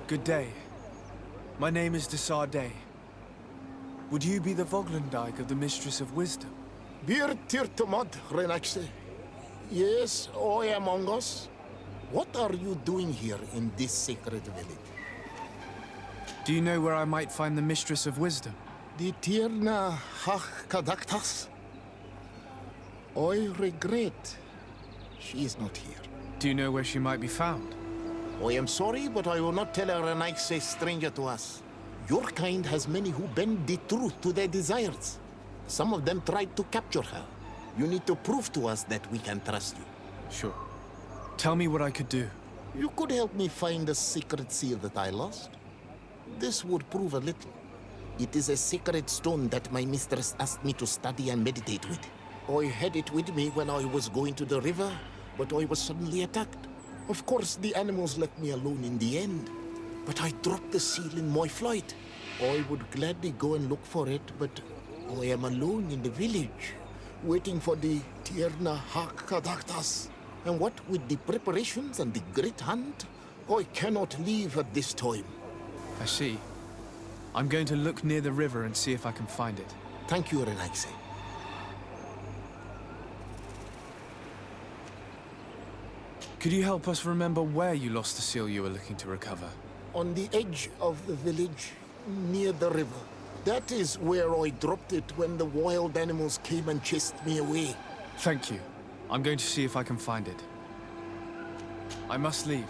Good day. My name is Sardet. Would you be the Voglendijk of the Mistress of Wisdom? Bir tirtamad, Renaxe. Yes, I am among us. What are you doing here in this sacred village? Do you know where I might find the Mistress of Wisdom? The Tierna Hach Kadaktas. I regret she is not here. Do you know where she might be found? I am sorry, but I will not tell her a nice stranger to us. Your kind has many who bend the truth to their desires. Some of them tried to capture her. You need to prove to us that we can trust you. Sure. Tell me what I could do. You could help me find the secret seal that I lost. This would prove a little. It is a sacred stone that my mistress asked me to study and meditate with. I had it with me when I was going to the river, but I was suddenly attacked. Of course, the animals left me alone in the end. But I dropped the seal in my flight. I would gladly go and look for it, but I am alone in the village, waiting for the Tierna Hakadaktas. And what with the preparations and the great hunt, I cannot leave at this time. I see. I'm going to look near the river and see if I can find it. Thank you, Renaxe. Could you help us remember where you lost the seal you were looking to recover? On the edge of the village, near the river. That is where I dropped it when the wild animals came and chased me away. Thank you. I'm going to see if I can find it. I must leave.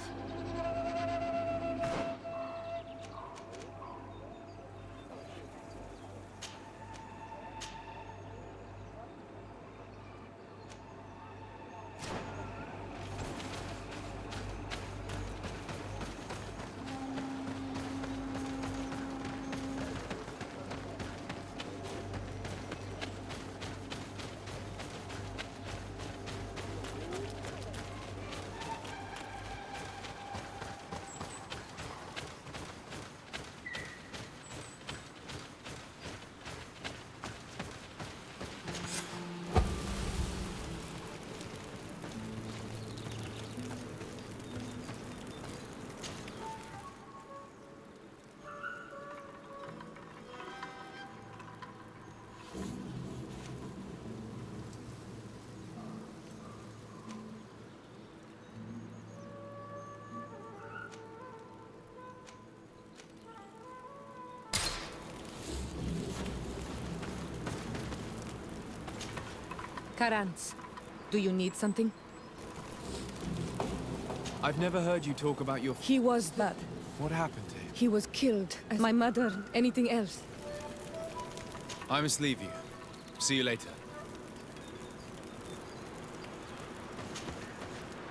Karans, do you need something? I've never heard you talk about your... He was bad. What happened to him? He was killed. As my mother, anything else. I must leave you. See you later.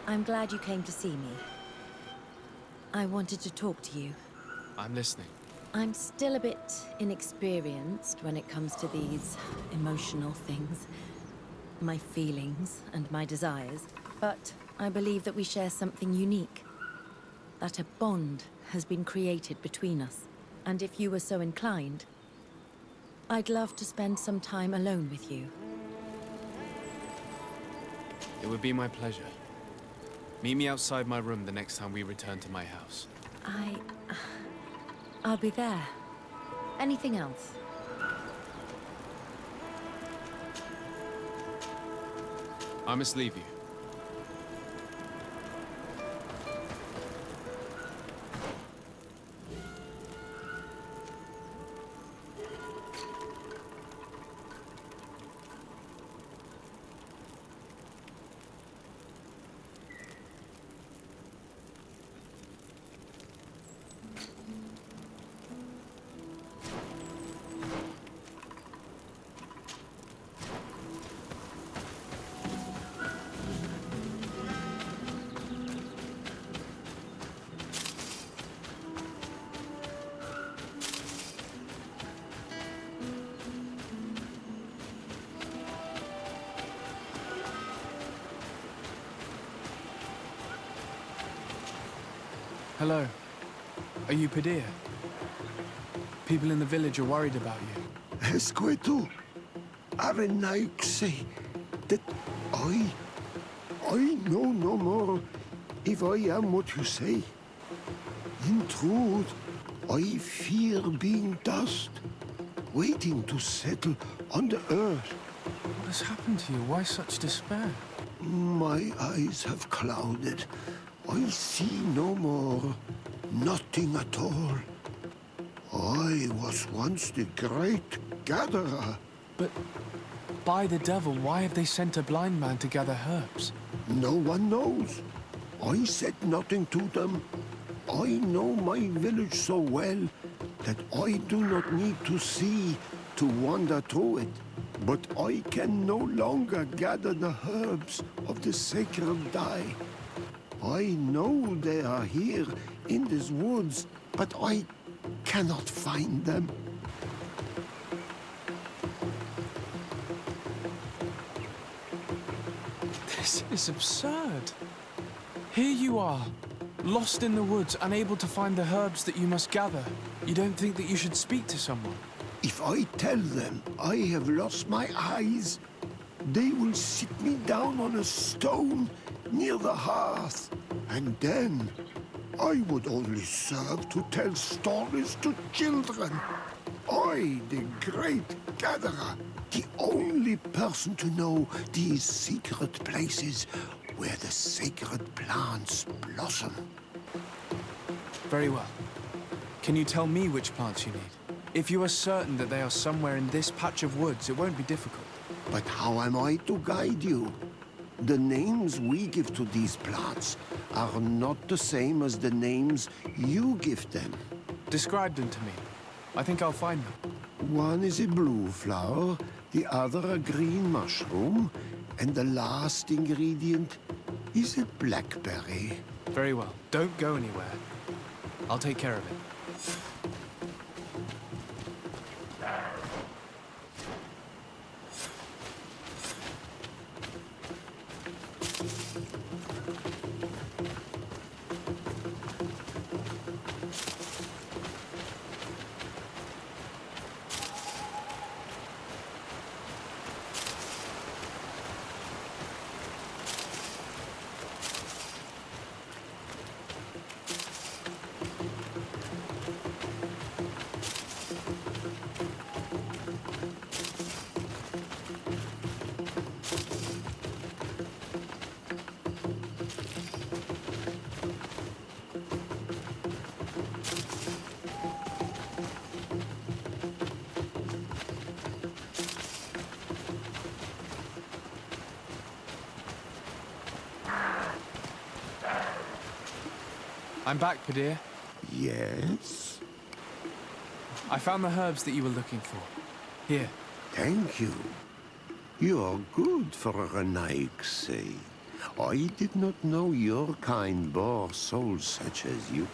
I'm glad you came to see me. I wanted to talk to you. I'm listening. I'm still a bit inexperienced when it comes to these emotional things. My feelings and my desires. But I believe that we share something unique. That a bond has been created between us. And if you were so inclined, I'd love to spend some time alone with you. It would be my pleasure. Meet me outside my room the next time we return to my house. I'll be there. Anything else? I must leave you. Hello. Are you Teer? People in the village are worried about you. Escueto, Arenaxe, that I know no more if I am what you say. In truth, I fear being dust, waiting to settle on the earth. What has happened to you? Why such despair? My eyes have clouded. I see no more. Nothing at all. I was once the great gatherer. But by the devil, why have they sent a blind man to gather herbs? No one knows. I said nothing to them. I know my village so well that I do not need to see to wander through it. But I can no longer gather the herbs of the sacred dye. I know they are here in these woods, but I cannot find them. This is absurd. Here you are, lost in the woods, unable to find the herbs that you must gather. You don't think that you should speak to someone? If I tell them I have lost my eyes, they will sit me down on a stone near the hearth. And then I would only serve to tell stories to children. I, the great gatherer, the only person to know these secret places where the sacred plants blossom. Very well. Can you tell me which plants you need? If you are certain that they are somewhere in this patch of woods, it won't be difficult. But how am I to guide you? The names we give to these plants are not the same as the names you give them. Describe them to me. I think I'll find them. One is a blue flower, the other a green mushroom, and the last ingredient is a blackberry. Very well. Don't go anywhere. I'll take care of it. I'm back, Padir. Yes? I found the herbs that you were looking for. Here. Thank you. You are good for a Renaik, say. I did not know your kind bore souls such as you.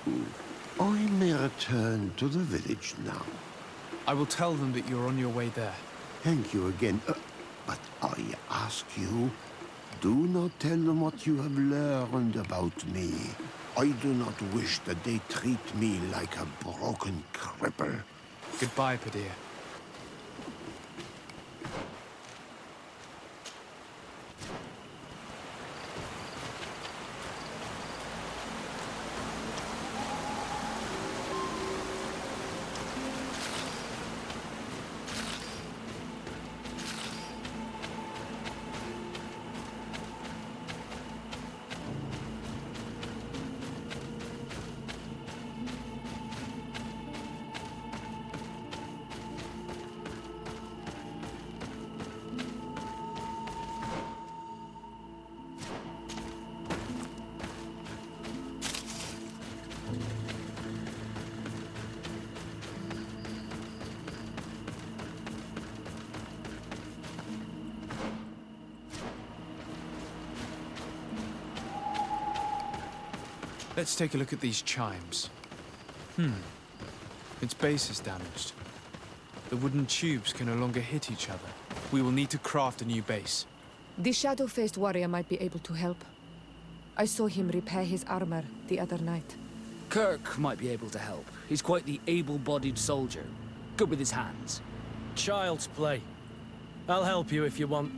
I may return to the village now. I will tell them that you're on your way there. Thank you again. But I ask you, do not tell them what you have learned about me. I do not wish that they treat me like a broken cripple. Goodbye, Padir. Let's take a look at these chimes. Its base is damaged. The wooden tubes can no longer hit each other. We will need to craft a new base. The shadow-faced warrior might be able to help. I saw him repair his armor the other night. Kirk might be able to help. He's quite the able-bodied soldier. Good with his hands. Child's play. I'll help you if you want.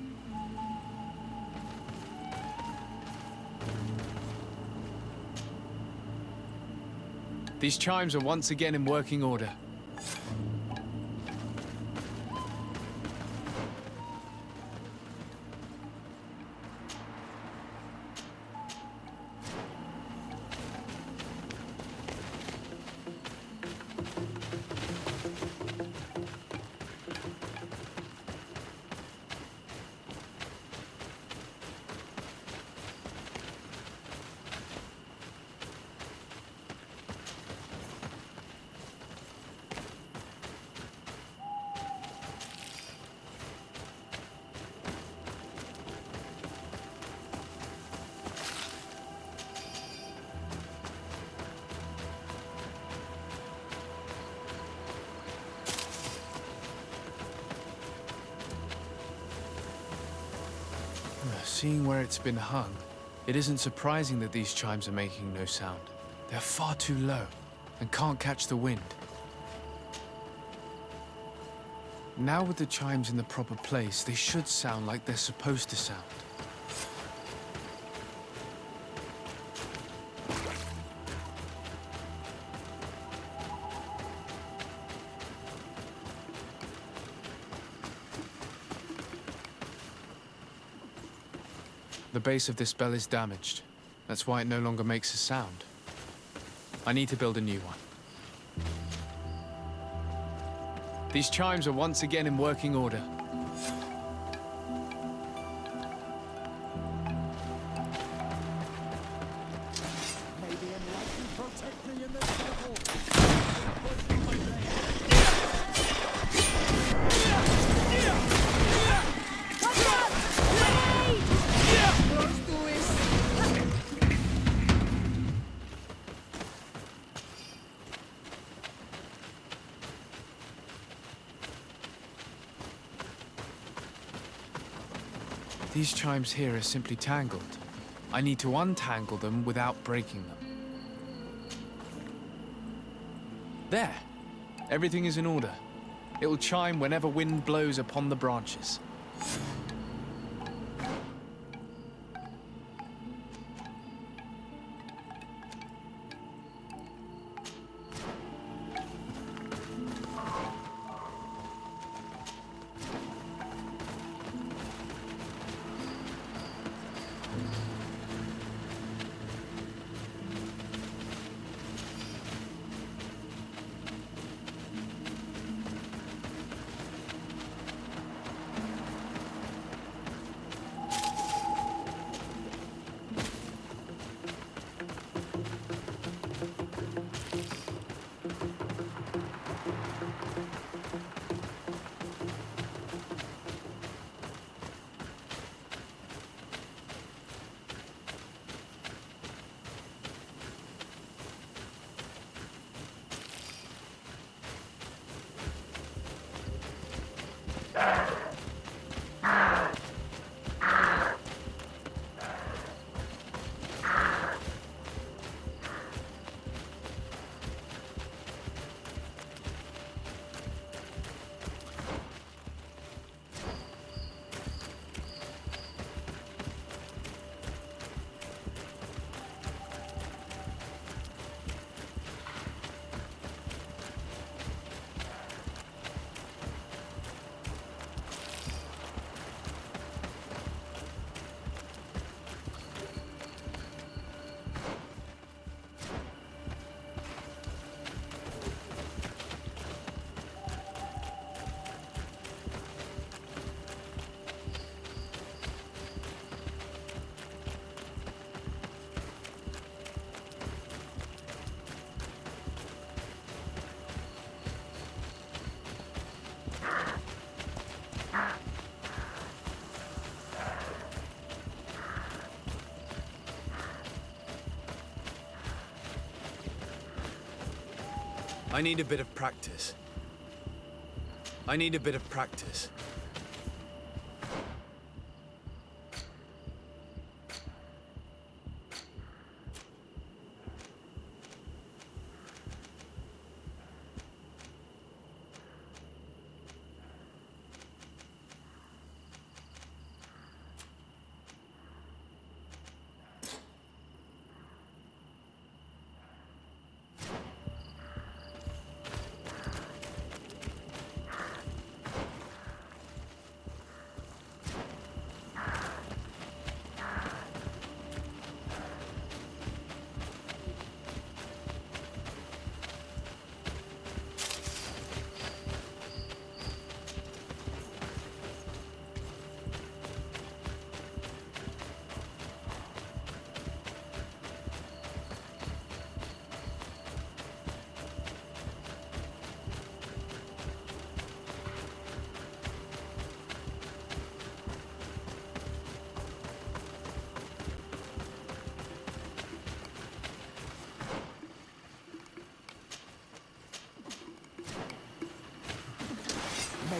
These chimes are once again in working order. Seeing where it's been hung, it isn't surprising that these chimes are making no sound. They're far too low and can't catch the wind. Now with the chimes in the proper place, they should sound like they're supposed to sound. The base of this bell is damaged. That's why it no longer makes a sound. I need to build a new one. These chimes are once again in working order. These chimes here are simply tangled. I need to untangle them without breaking them. There! Everything is in order. It will chime whenever wind blows upon the branches. I need a bit of practice. I need a bit of practice.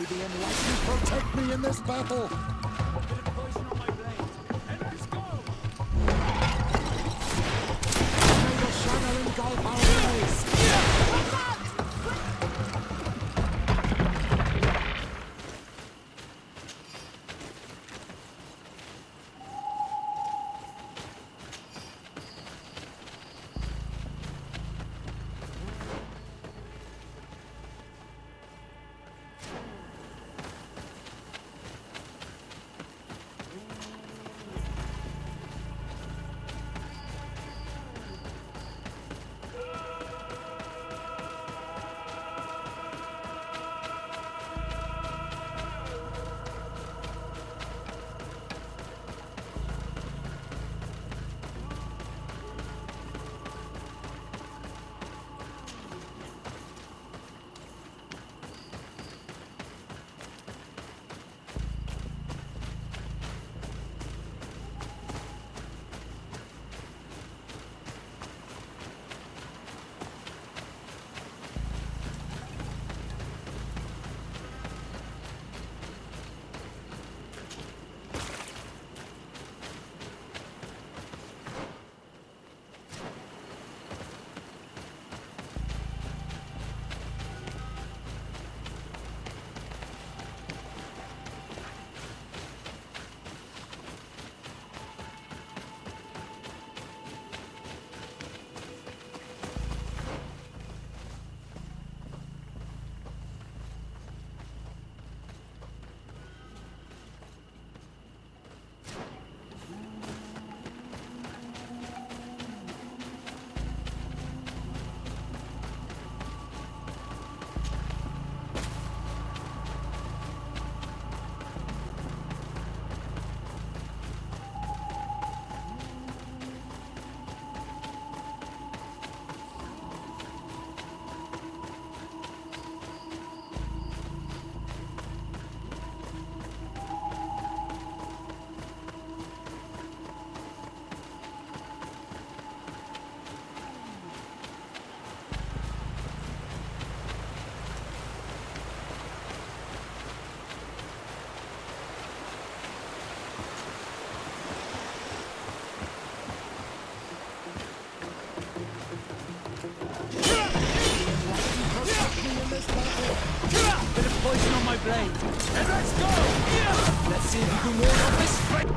May the enlightened protect me in this battle! May the shadow engulf our enemies! Bit of poison on my blade. And let's go! Let's see if you can ward off this threat.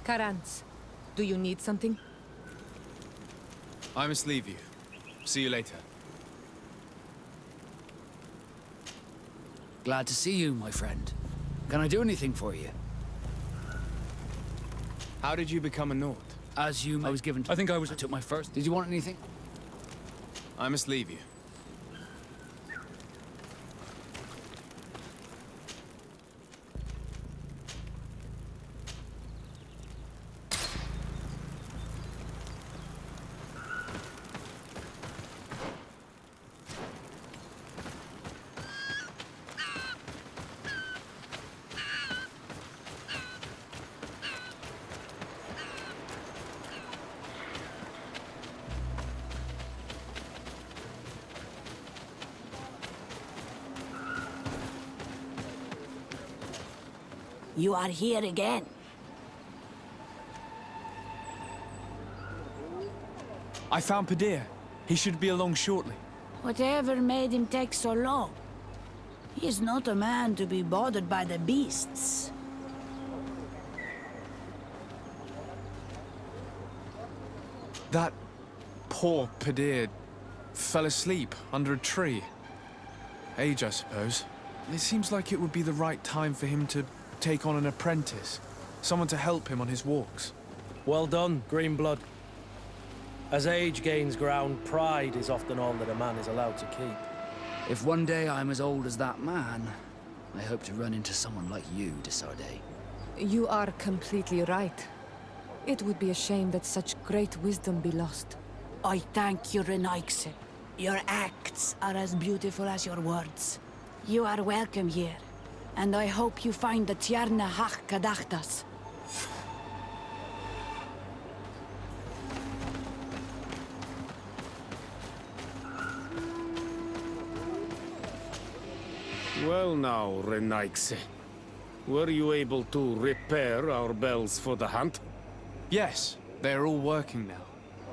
Karans, do you need something? I must leave you. See you later. Glad to see you, my friend. Can I do anything for you? How did you become a Nord? As you may... I was given to... I took my first... Did you want anything? I must leave you. You are here again. I found Teer. He should be along shortly. Whatever made him take so long? He is not a man to be bothered by the beasts. That poor Teer fell asleep under a tree. Age, I suppose. It seems like it would be the right time for him to take on an apprentice. Someone to help him on his walks. Well done, Greenblood. As age gains ground, pride is often all that a man is allowed to keep. If one day I'm as old as that man, I hope to run into someone like you, de Sardet. You are completely right. It would be a shame that such great wisdom be lost. I thank you, Renaigse. Your acts are as beautiful as your words. You are welcome here, and I hope you find the Tierna Hach Kadachtas. Well now, Renaigse. Were you able to repair our bells for the hunt? Yes, they are all working now.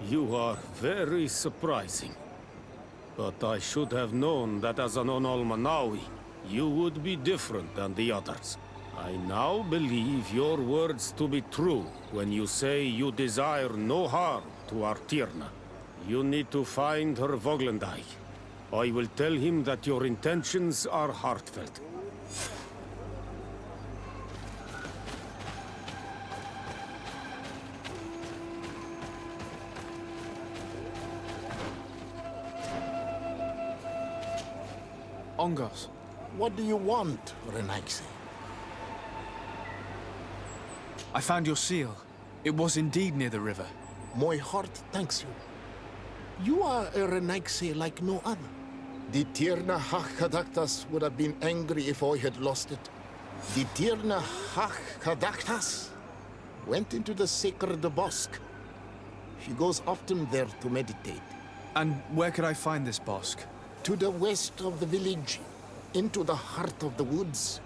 You are very surprising. But I should have known that as an Onolmanawi, you would be different than the others. I now believe your words to be true when you say you desire no harm to our Tierna. You need to find her Voglendai. I will tell him that your intentions are heartfelt. Ongos. What do you want, Renaigse? I found your seal. It was indeed near the river. My heart thanks you. You are a Renaigse like no other. The Tierna Hach-Kadaktas would have been angry if I had lost it. The Tierna Hach-Kadaktas went into the sacred bosque. She goes often there to meditate. And where could I find this bosque? To the west of the village, into the heart of the woods.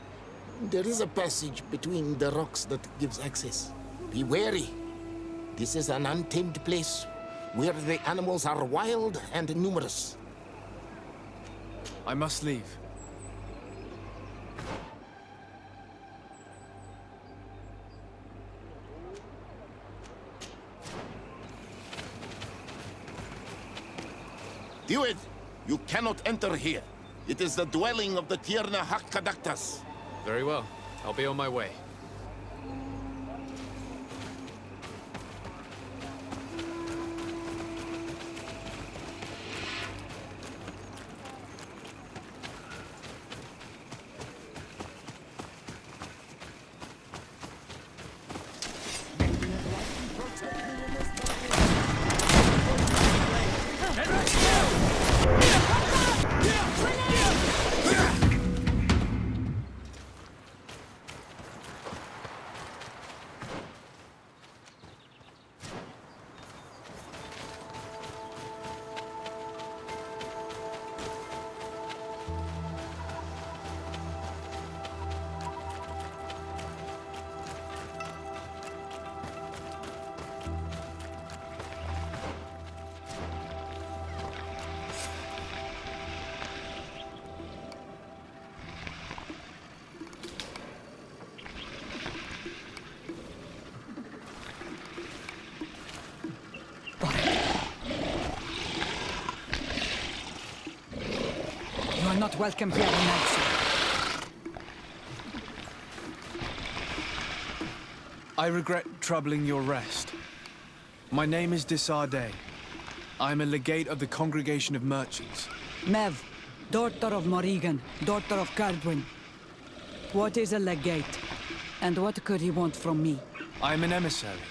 There is a passage between the rocks that gives access. Be wary. This is an untamed place where the animals are wild and numerous. I must leave. Do it! You cannot enter here. It is the dwelling of the Tierna Hach-Kadaktas. Very well. I'll be on my way. not welcome here, Nancy. I regret troubling your rest. My name is Sardet. I am a legate of the Congregation of Merchants. Mev, daughter of Morrigan, daughter of Cardwin. What is a legate? And what could he want from me? I am an emissary,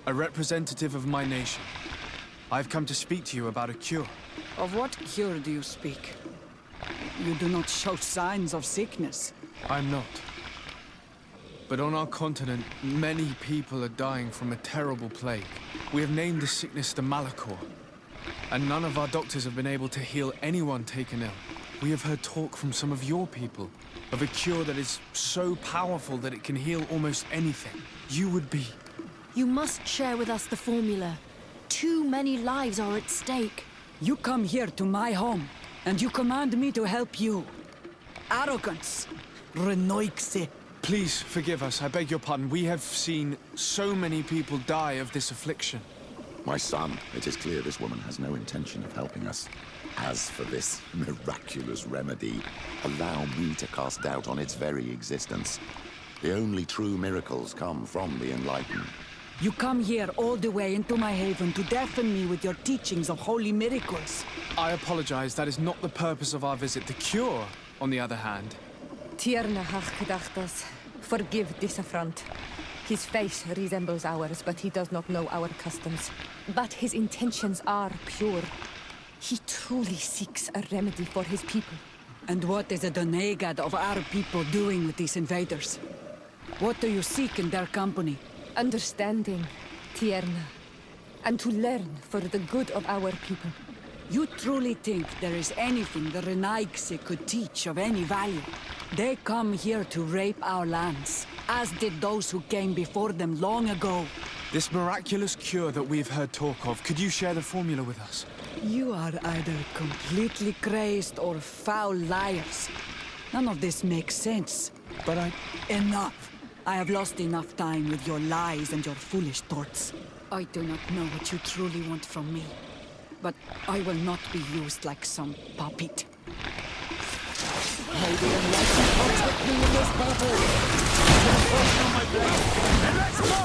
a representative of my nation. I've come to speak to you about a cure. Of what cure do you speak? You do not show signs of sickness. I'm not. But on our continent, many people are dying from a terrible plague. We have named the sickness the malichor, and none of our doctors have been able to heal anyone taken ill. We have heard talk from some of your people of a cure that is so powerful that it can heal almost anything. You would be... You must share with us the formula. Too many lives are at stake. You come here to my home, and you command me to help you. Arrogance. Renoixe. Please forgive us, I beg your pardon. We have seen so many people die of this affliction. My son, it is clear this woman has no intention of helping us. As for this miraculous remedy, allow me to cast doubt on its very existence. The only true miracles come from the enlightened. You come here all the way into my haven to deafen me with your teachings of holy miracles. I apologize, that is not the purpose of our visit. The cure, on the other hand... Teer gedachtas. Forgive this affront. His face resembles ours, but he does not know our customs. But his intentions are pure. He truly seeks a remedy for his people. And what is the doneigada of our people doing with these invaders? What do you seek in their company? Understanding, Tierna, and to learn for the good of our people. You truly think there is anything the Renaixe could teach of any value? They come here to rape our lands, as did those who came before them long ago. This miraculous cure that we've heard talk of, could you share the formula with us? You are either completely crazed or foul liars. None of this makes sense. But Enough! I have lost enough time with your lies and your foolish thoughts. I do not know what you truly want from me, but I will not be used like some puppet. May the enlightened protect me in this battle! Put a poison on my blade, and let's go!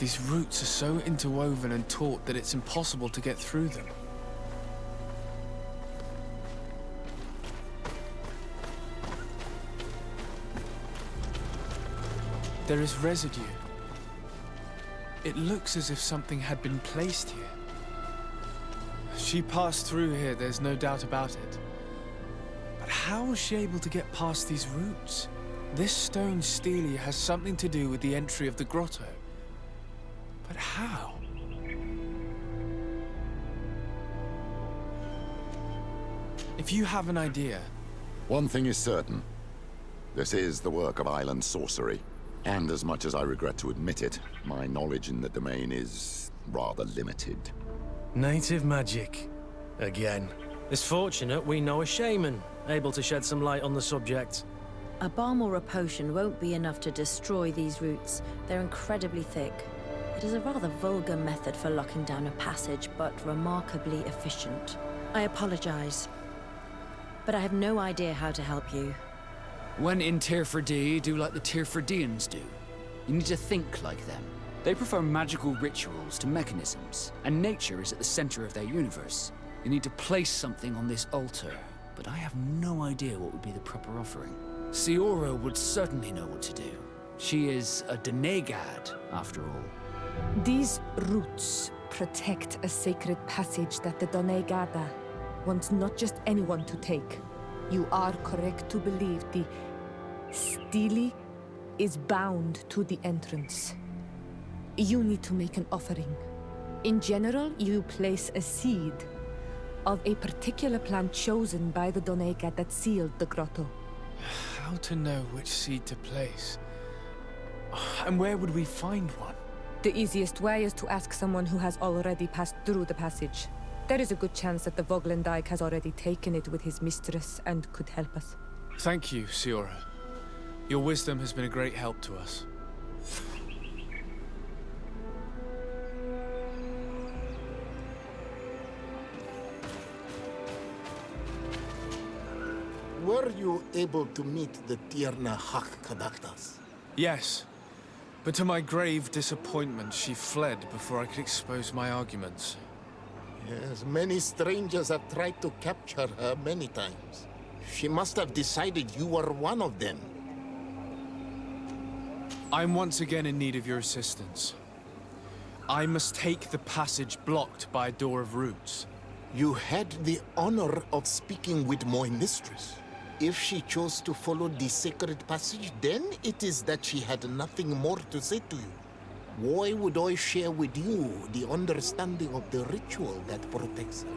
These roots are so interwoven and taut that it's impossible to get through them. There is residue. It looks as if something had been placed here. She passed through here, there's no doubt about it. But how was she able to get past these roots? This stone stele has something to do with the entry of the grotto. But how? If you have an idea... One thing is certain. This is the work of island sorcery. And as much as I regret to admit it, my knowledge in the domain is rather limited. Native magic. Again. It's fortunate we know a shaman, able to shed some light on the subject. A balm or a potion won't be enough to destroy these roots. They're incredibly thick. It is a rather vulgar method for locking down a passage, but remarkably efficient. I apologize, but I have no idea how to help you. When in Teer Fradee, do like the Teer Fradeans do. You need to think like them. They prefer magical rituals to mechanisms, and nature is at the center of their universe. You need to place something on this altar, but I have no idea what would be the proper offering. Siora would certainly know what to do. She is a doneigada, after all. These roots protect a sacred passage that the doneigada wants not just anyone to take. You are correct to believe the stele is bound to the entrance. You need to make an offering. In general, you place a seed of a particular plant chosen by the doneigada that sealed the grotto. How to know which seed to place? And where would we find one? The easiest way is to ask someone who has already passed through the passage. There is a good chance that the Voglendike has already taken it with his mistress and could help us. Thank you, Siora. Your wisdom has been a great help to us. Were you able to meet the Tierna Kadaktas? Yes, but to my grave disappointment, she fled before I could expose my arguments. Yes, many strangers have tried to capture her many times. She must have decided you were one of them. I'm once again in need of your assistance. I must take the passage blocked by a door of roots. You had the honor of speaking with my mistress. If she chose to follow the sacred passage, then it is that she had nothing more to say to you. Why would I share with you the understanding of the ritual that protects her?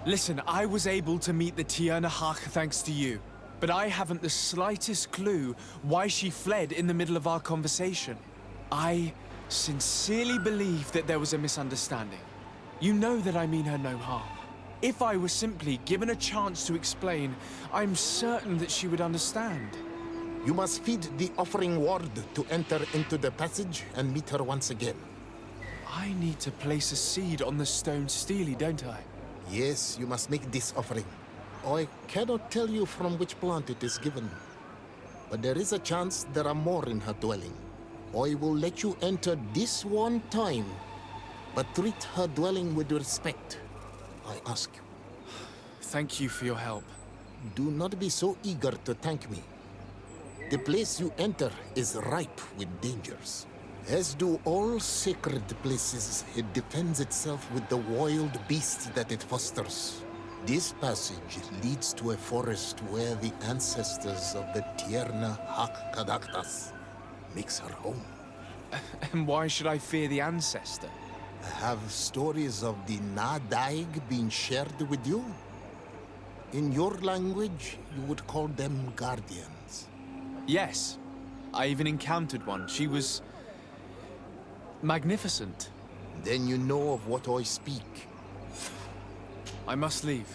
Listen, I was able to meet the Tierna thanks to you, but I haven't the slightest clue why she fled in the middle of our conversation. I sincerely believe that there was a misunderstanding. You know that I mean her no harm. If I were simply given a chance to explain, I'm certain that she would understand. You must feed the offering ward to enter into the passage and meet her once again. I need to place a seed on the stone stele, don't I? Yes, you must make this offering. I cannot tell you from which plant it is given, but there is a chance there are more in her dwelling. I will let you enter this one time, but treat her dwelling with respect, I ask you. Thank you for your help. Do not be so eager to thank me. The place you enter is ripe with dangers. As do all sacred places, it defends itself with the wild beasts that it fosters. This passage leads to a forest where the ancestors of the Tierna Kadaktas makes her home. And why should I fear the ancestor? Have stories of the Nadaig been shared with you? In your language, you would call them guardians. Yes. I even encountered one. She was magnificent. Then you know of what I speak. I must leave.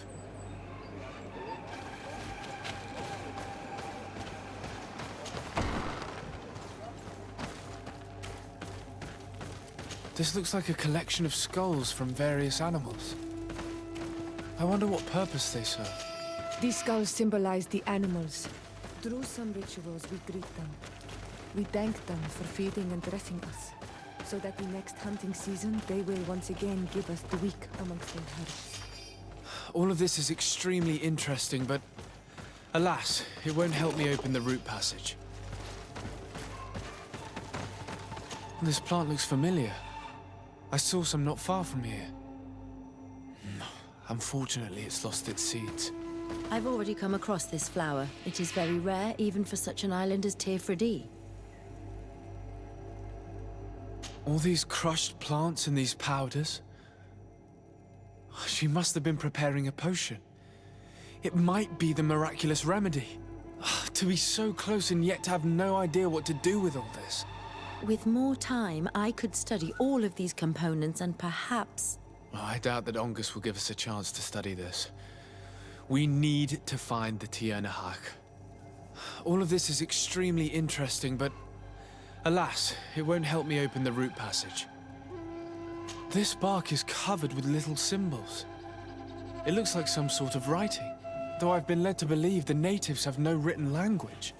This looks like a collection of skulls from various animals. I wonder what purpose they serve. These skulls symbolize the animals. Through some rituals, we greet them. We thank them for feeding and dressing us, so that the next hunting season, they will once again give us the weak amongst their herds. All of this is extremely interesting, but alas, it won't help me open the root passage. This plant looks familiar. I saw some not far from here. Unfortunately, it's lost its seeds. I've already come across this flower. It is very rare, even for such an island as Fradee. All these crushed plants and these powders. She must have been preparing a potion. It might be the miraculous remedy. To be so close and yet to have no idea what to do with all this. With more time, I could study all of these components and perhaps... Well, I doubt that Ongus will give us a chance to study this. We need to find the Teer. All of this is extremely interesting, but alas, it won't help me open the root passage. This bark is covered with little symbols. It looks like some sort of writing, though I've been led to believe the natives have no written language.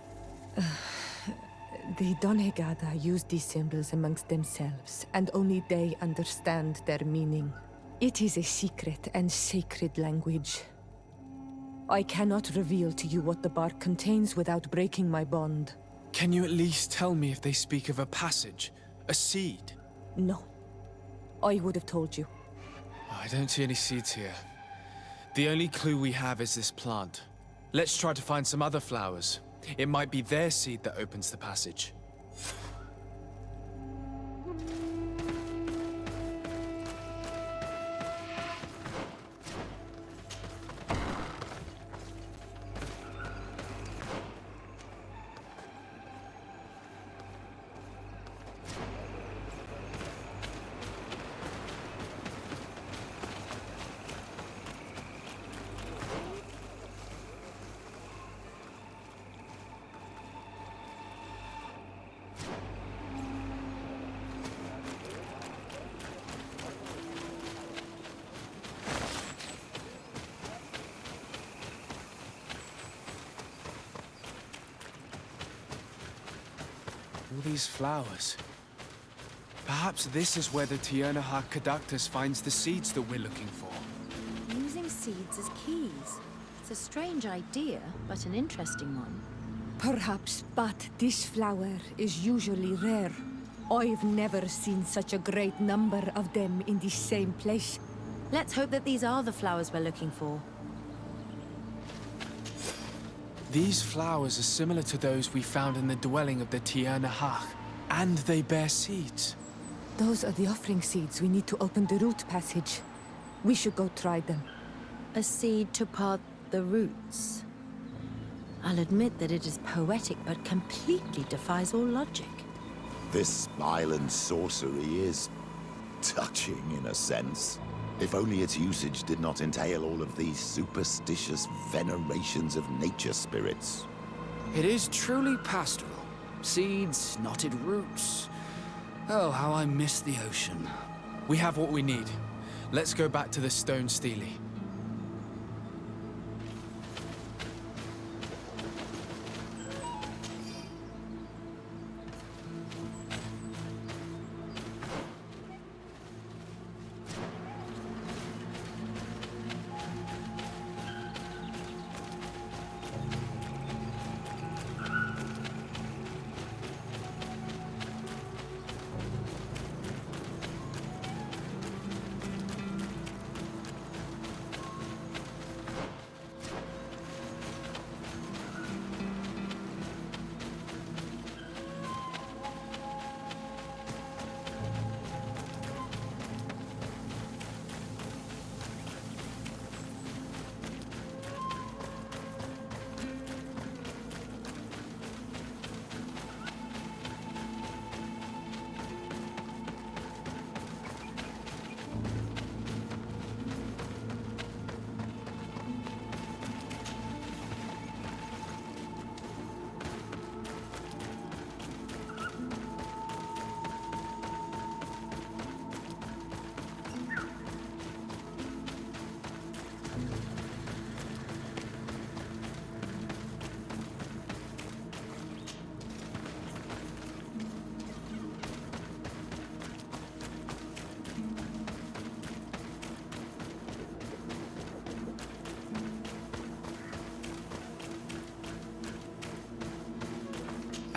The doneigada use these symbols amongst themselves, and only they understand their meaning. It is a secret and sacred language. I cannot reveal to you what the bark contains without breaking my bond. Can you at least tell me if they speak of a passage, a seed? No. I would have told you. I don't see any seeds here. The only clue we have is this plant. Let's try to find some other flowers. It might be their seed that opens the passage. All these flowers. Perhaps this is where the Teer finds the seeds that we're looking for. Using seeds as keys. It's a strange idea, but an interesting one. Perhaps, but this flower is usually rare. I've never seen such a great number of them in the same place. Let's hope that these are the flowers we're looking for. These flowers are similar to those we found in the dwelling of the Teer, and they bear seeds. Those are the offering seeds we need to open the root passage. We should go try them. A seed to part the roots. I'll admit that it is poetic, but completely defies all logic. This island sorcery is touching, in a sense. If only its usage did not entail all of these superstitious venerations of nature spirits. It is truly pastoral. Seeds, knotted roots. Oh, how I miss the ocean. We have what we need. Let's go back to the stone stele.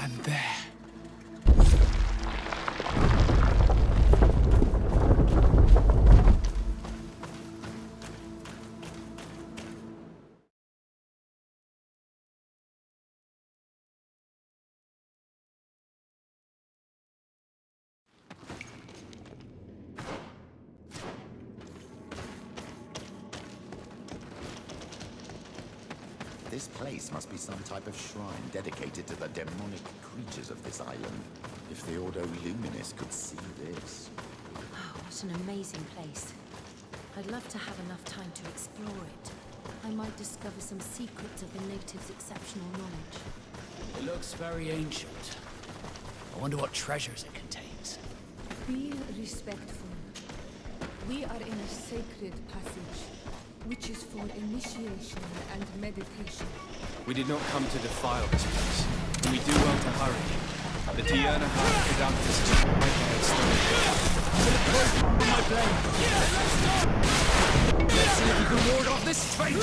And there. This place must be some type of shrine dedicated to the demonic creatures of this island. If the Ordo Luminis could see this. Oh, what an amazing place. I'd love to have enough time to explore it. I might discover some secrets of the natives' exceptional knowledge. It looks very ancient. I wonder what treasures it contains. Be respectful. We are in a sacred passage, which is for initiation and meditation. We did not come to defile this place, and we do well to hurry. The Teer Hakkadaktas is right there. Let's see if you can ward off this fate!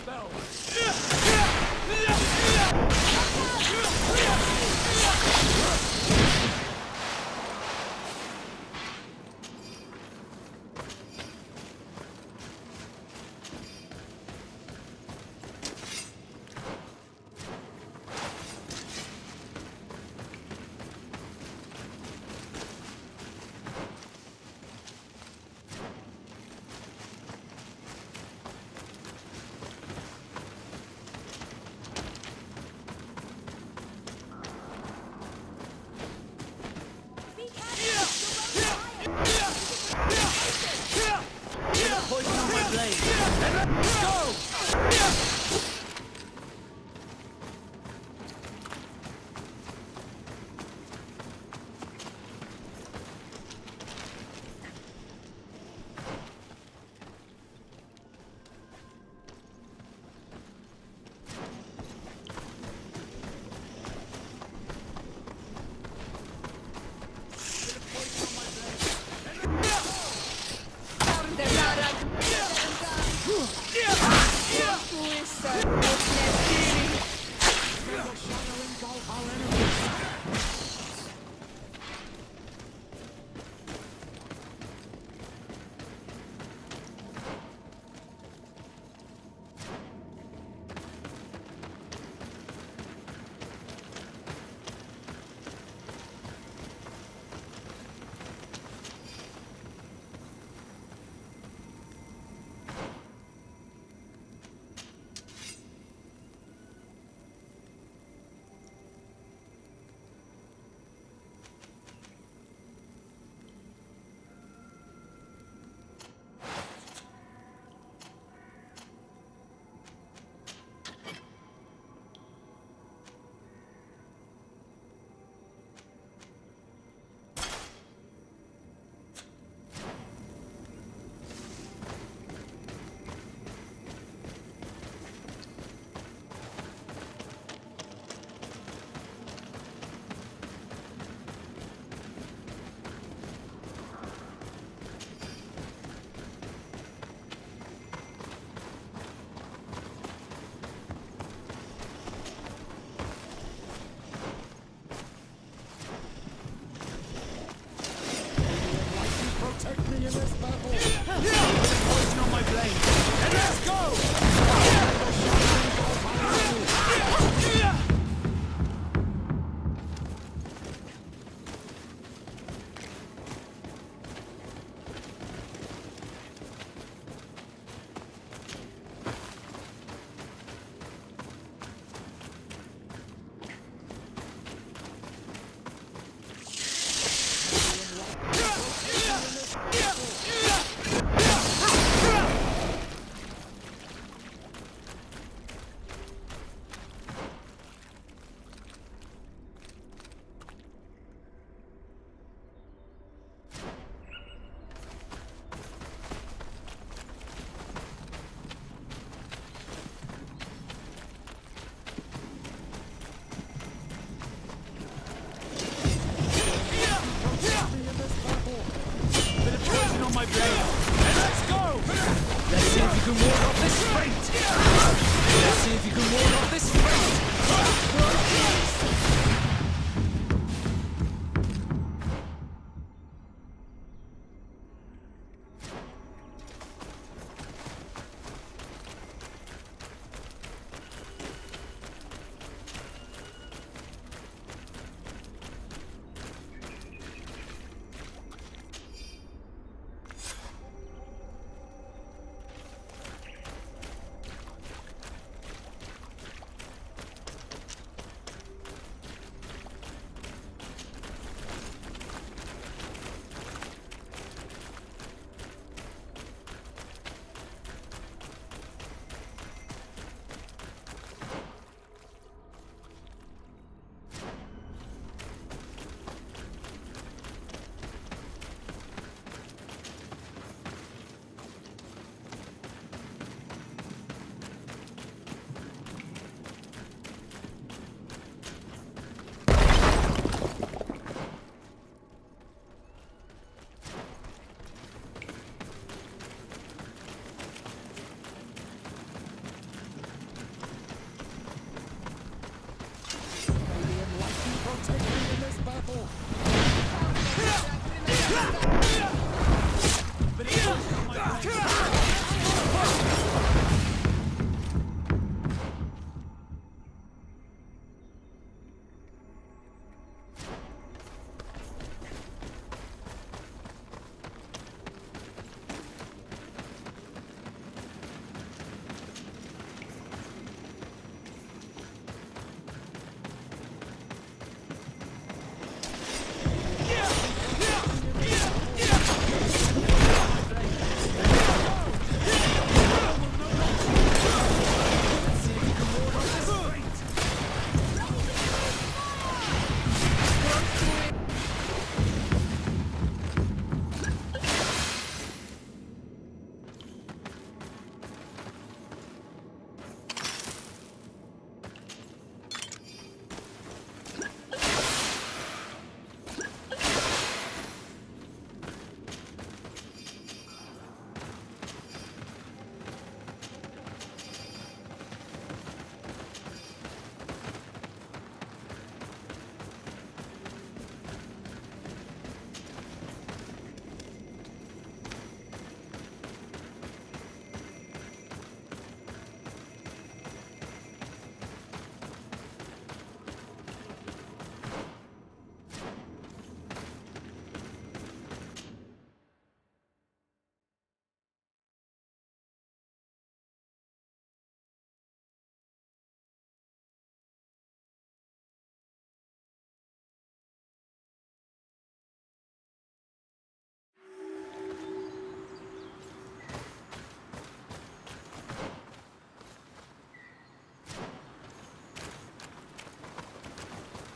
Spells.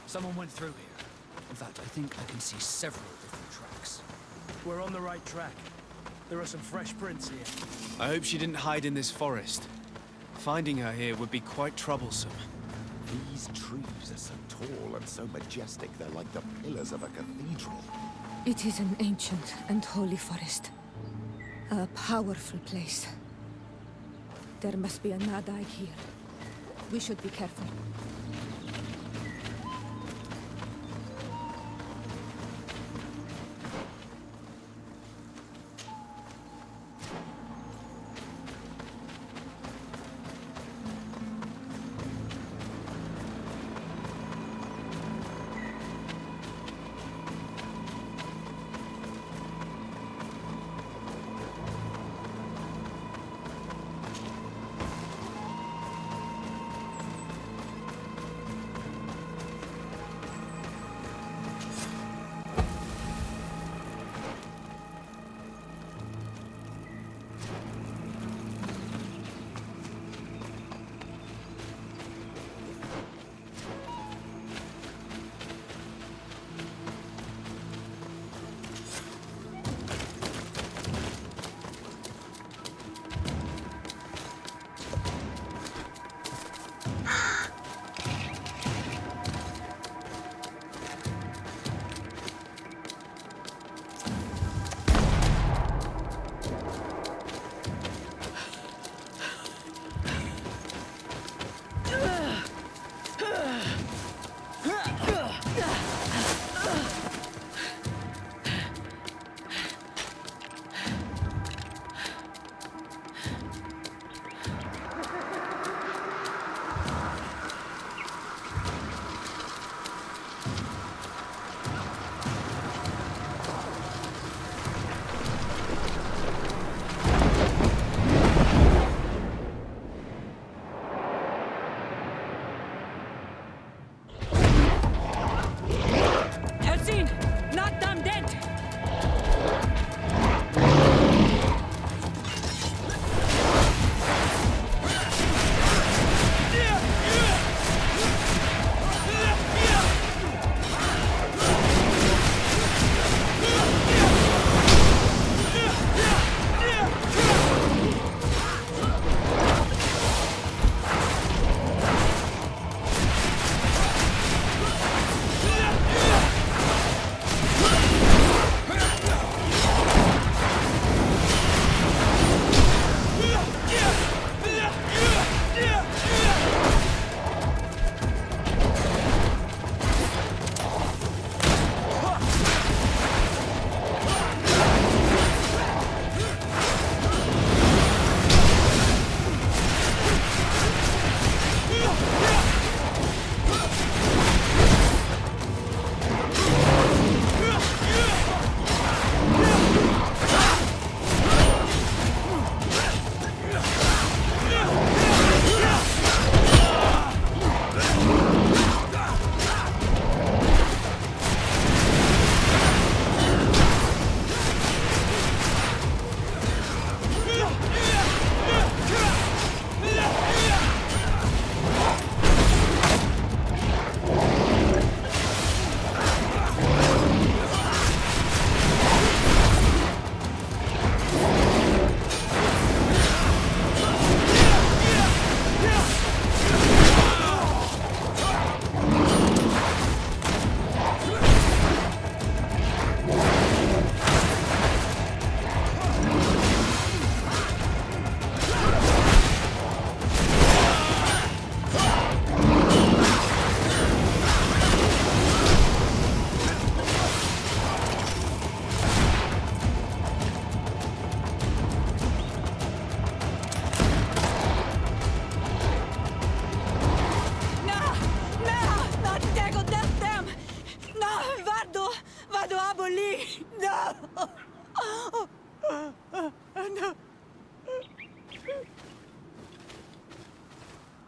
Someone went through here. In fact, I think I can see several different tracks. We're on the right track. There are some fresh prints here. I hope she didn't hide in this forest. Finding her here would be quite troublesome. These trees are so tall and so majestic, they're like the pillars of a cathedral. It is an ancient and holy forest. A powerful place. There must be a Nadai here. We should be careful.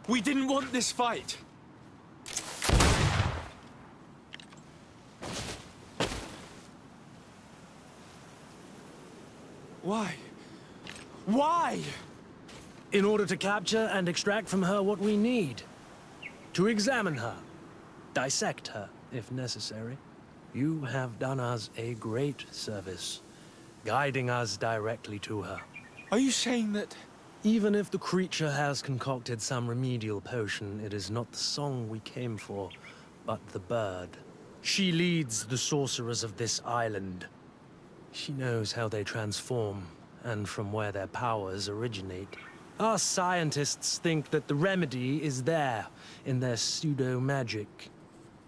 We didn't want this fight. Why? Why? In order to capture and extract from her what we need. To examine her. dissect her, if necessary. You have done us a great service, guiding us directly to her. Are you saying that... Even if the creature has concocted some remedial potion, it is not the song we came for, but the bird. She leads the sorcerers of this island. She knows how they transform, and from where their powers originate. Our scientists think that the remedy is there, in their pseudo-magic,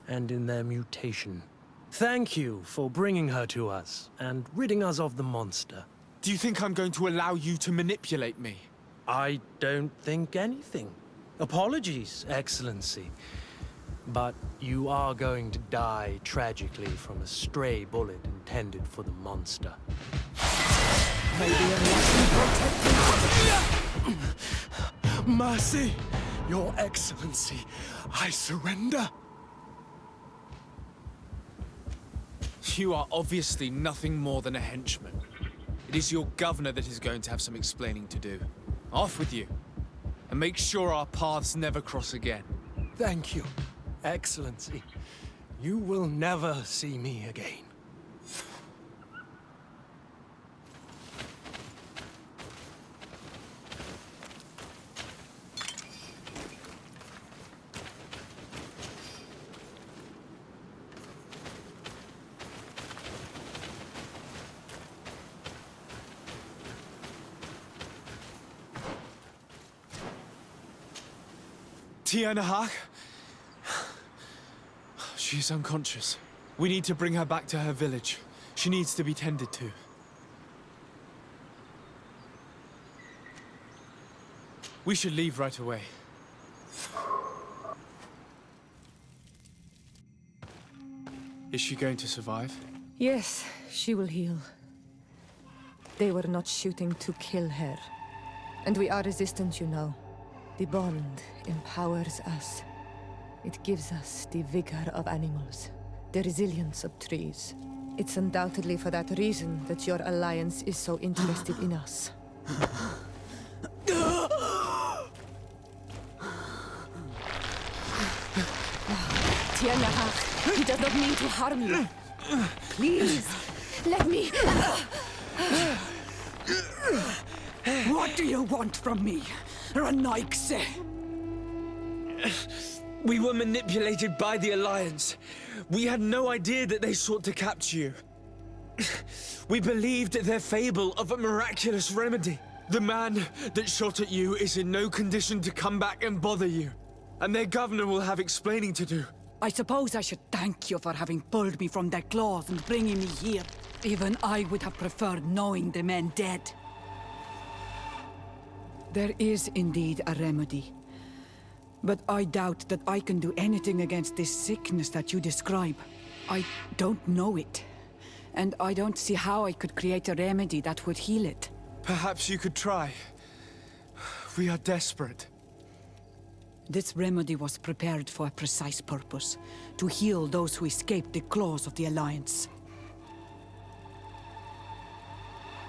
and in their mutation. Thank you for bringing her to us, and ridding us of the monster. Do you think I'm going to allow you to manipulate me? I don't think anything. Apologies, Excellency. But you are going to die tragically from a stray bullet intended for the monster. Mercy, Your Excellency, I surrender. You are obviously nothing more than a henchman. It is your governor that is going to have some explaining to do. Off with you, and make sure our paths never cross again. Thank you, Excellency. You will never see me again. Teer. She is unconscious. We need to bring her back to her village. She needs to be tended to. We should leave right away. Is she going to survive? Yes, she will heal. They were not shooting to kill her. And we are resistant, you know. The bond empowers us. It gives us the vigor of animals, the resilience of trees. It's undoubtedly for that reason that your alliance is so interested in us. Tiernahach, he does not mean to harm you. Please, let me... What do you want from me, Renaigse? We were manipulated by the Alliance. We had no idea that they sought to capture you. We believed their fable of a miraculous remedy. The man that shot at you is in no condition to come back and bother you. And their governor will have explaining to do. I suppose I should thank you for having pulled me from their claws and bringing me here. Even I would have preferred knowing the men dead. There is indeed a remedy. But I doubt that I can do anything against this sickness that you describe. I don't know it. And I don't see how I could create a remedy that would heal it. Perhaps you could try. We are desperate. This remedy was prepared for a precise purpose. To heal those who escaped the claws of the Alliance.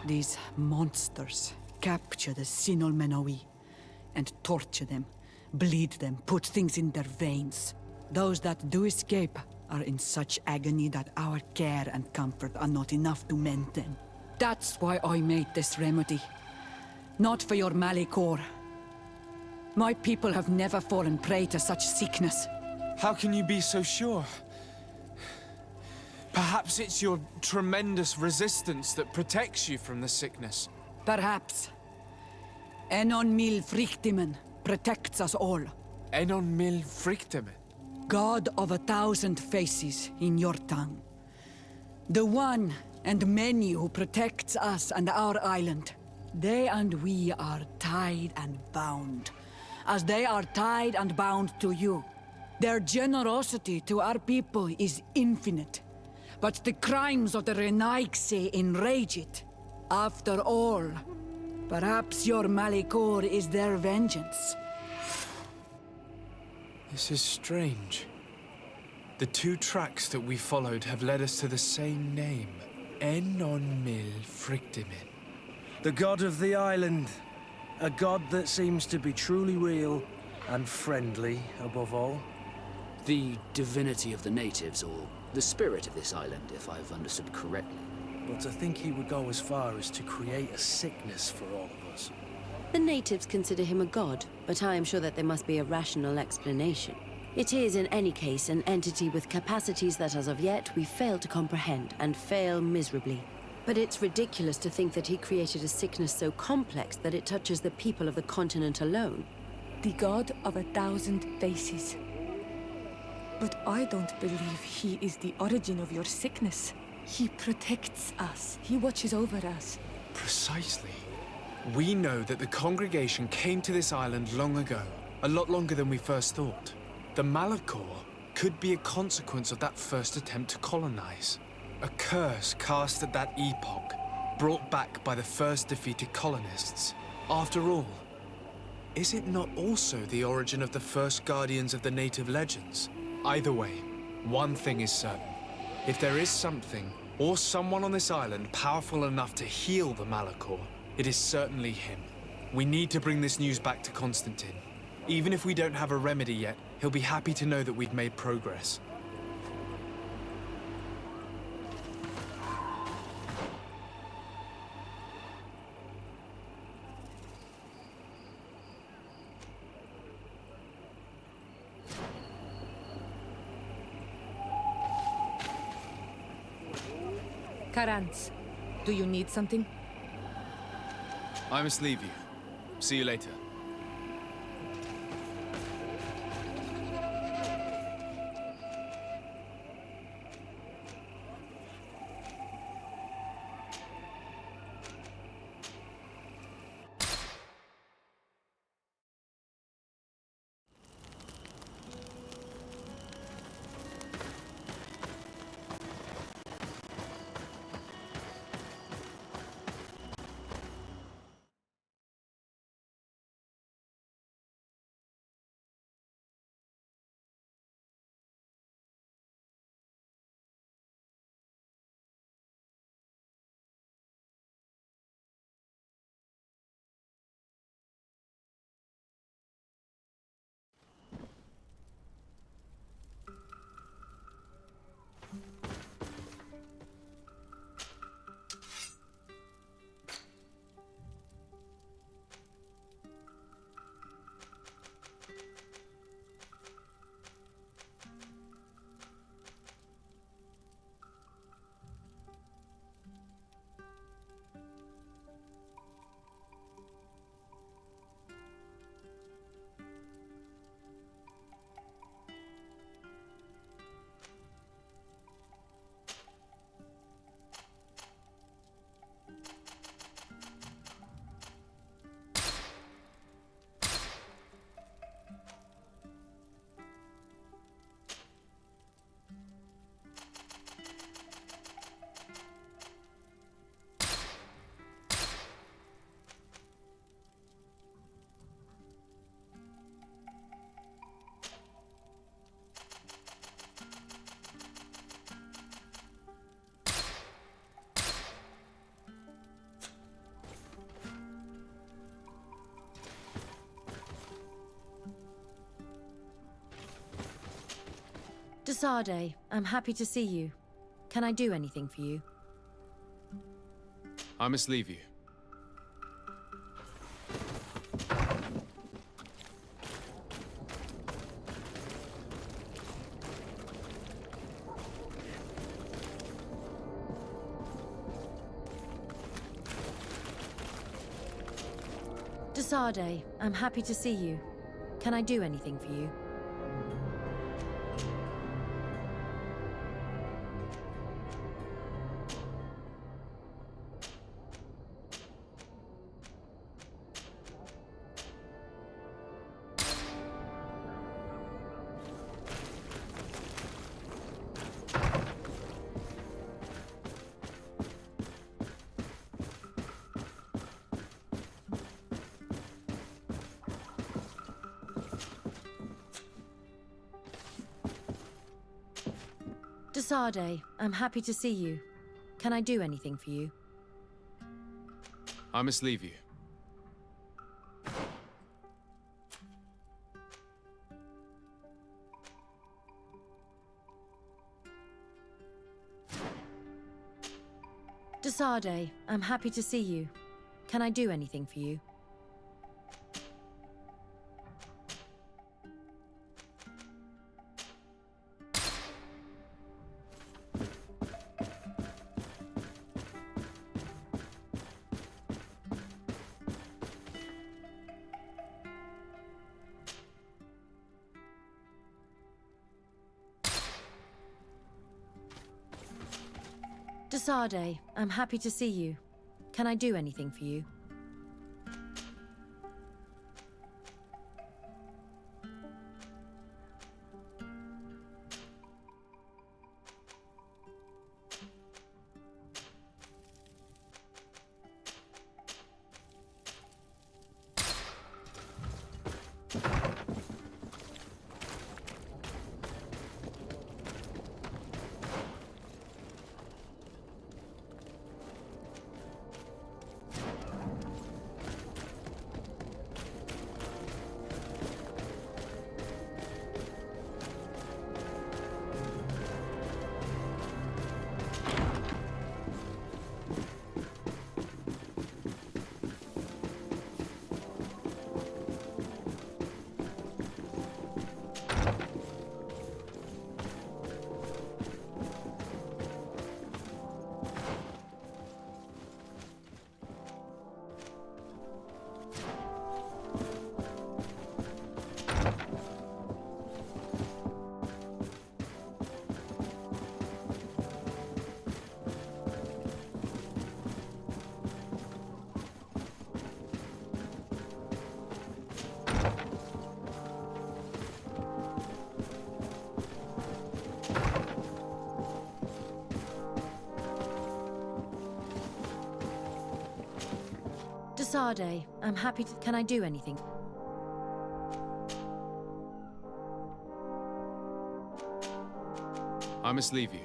These monsters capture the Sinol Menawi and torture them, bleed them, put things in their veins. Those that do escape are in such agony that our care and comfort are not enough to mend them. That's why I made this remedy. Not for your malichor. My people have never fallen prey to such sickness. How can you be so sure? Perhaps it's your tremendous resistance that protects you from the sickness. Perhaps. Enon mil frichtimen protects us all. Enon mil frichtimen? God of 1,000 faces in your tongue. The one and many who protects us and our island. They and we are tied and bound, as they are tied and bound to you. Their generosity to our people is infinite, but the crimes of the Renaigse enrage it. After all, perhaps your malichor is their vengeance. This is strange. The two tracks that we followed have led us to the same name. Enon mil frichtimen. The god of the island. A god that seems to be truly real and friendly, above all. The divinity of the natives, or the spirit of this island, if I've understood correctly. But to think he would go as far as to create a sickness for all of us. The natives consider him a god, but I am sure that there must be a rational explanation. It is, in any case, an entity with capacities that as of yet we fail to comprehend, and fail miserably. But it's ridiculous to think that he created a sickness so complex that it touches the people of the continent alone. The god of 1,000 faces. But I don't believe he is the origin of your sickness. He protects us. He watches over us. Precisely. We know that the congregation came to this island long ago, a lot longer than we first thought. The malichor could be a consequence of that first attempt to colonize. A curse cast at that epoch, brought back by the first defeated colonists. After all, is it not also the origin of the first guardians of the native legends? Either way, one thing is certain. If there is something, or someone on this island powerful enough to heal the malichor, it is certainly him. We need to bring this news back to Constantine. Even if we don't have a remedy yet, he'll be happy to know that we've made progress. Karans, do you need something? I must leave you. See you later. Sardet, I'm happy to see you. Can I do anything for you? I must leave you. Sardet, I'm happy to see you. Can I do anything for you? Sardet, I'm happy to see you. Can I do anything for you? I must leave you. Sardet, I'm happy to see you. Can I do anything for you? Sardet, I'm happy to see you. Can I do anything for you? Sardet, I'm happy to... Can I do anything? I must leave you.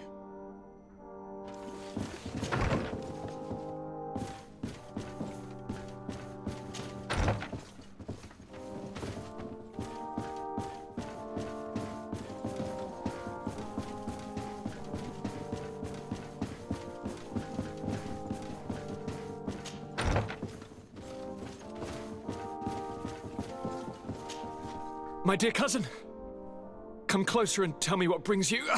My dear cousin, come closer and tell me what brings you.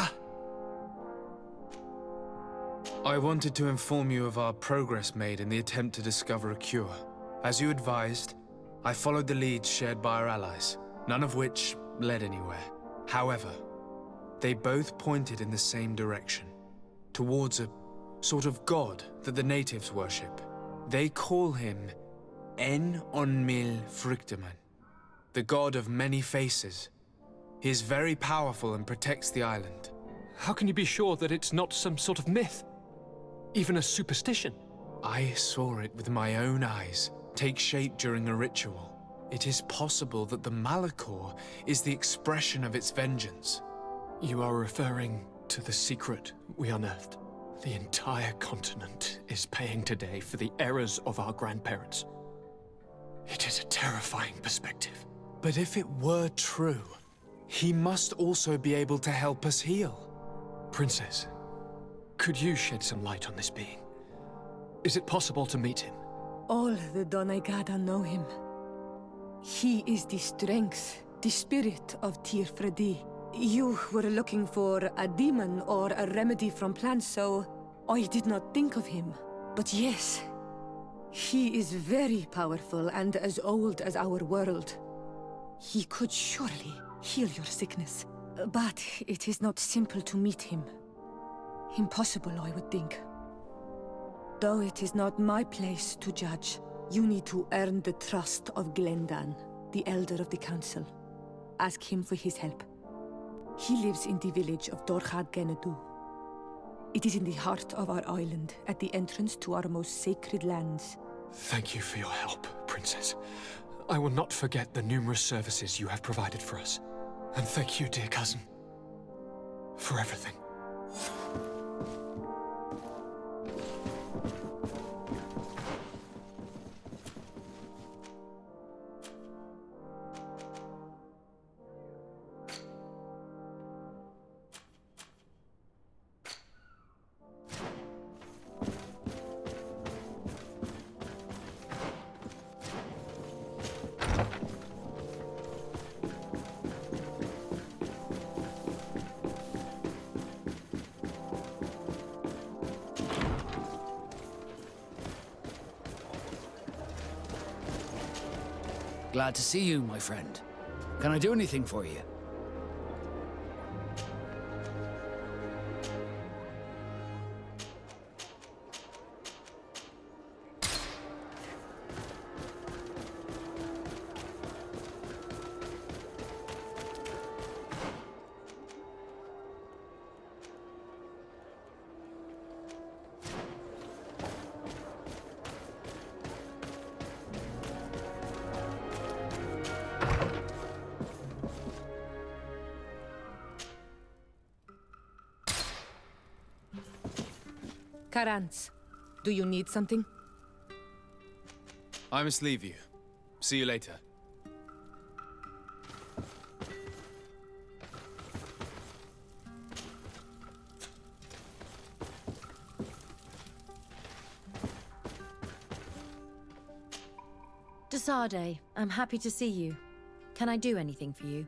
I wanted to inform you of our progress made in the attempt to discover a cure. As you advised, I followed the leads shared by our allies, none of which led anywhere. However, they both pointed in the same direction, towards a sort of god that the natives worship. They call him frichtimen, the god of many faces. He is very powerful and protects the island. How can you be sure that it's not some sort of myth? Even a superstition? I saw it with my own eyes take shape during a ritual. It is possible that the malichor is the expression of its vengeance. You are referring to the secret we unearthed. The entire continent is paying today for the errors of our grandparents. It is a terrifying perspective. But if it were true, he must also be able to help us heal. Princess, could you shed some light on this being? Is it possible to meet him? All the doneigada know him. He is the strength, the spirit of Teer Fradee. You were looking for a demon or a remedy from plants, so I did not think of him. But yes, he is very powerful and as old as our world. He could surely heal your sickness. But it is not simple to meet him. Impossible, I would think. Though it is not my place to judge, you need to earn the trust of Glendan, the elder of the council. Ask him for his help. He lives in the village of doneigada. It is in the heart of our island, at the entrance to our most sacred lands. Thank you for your help, Princess. I will not forget the numerous services you have provided for us. And thank you, dear cousin, for everything. Glad to see you, my friend. Can I do anything for you? Karans, do you need something? I must leave you. See you later. De Sardet, I'm happy to see you. Can I do anything for you?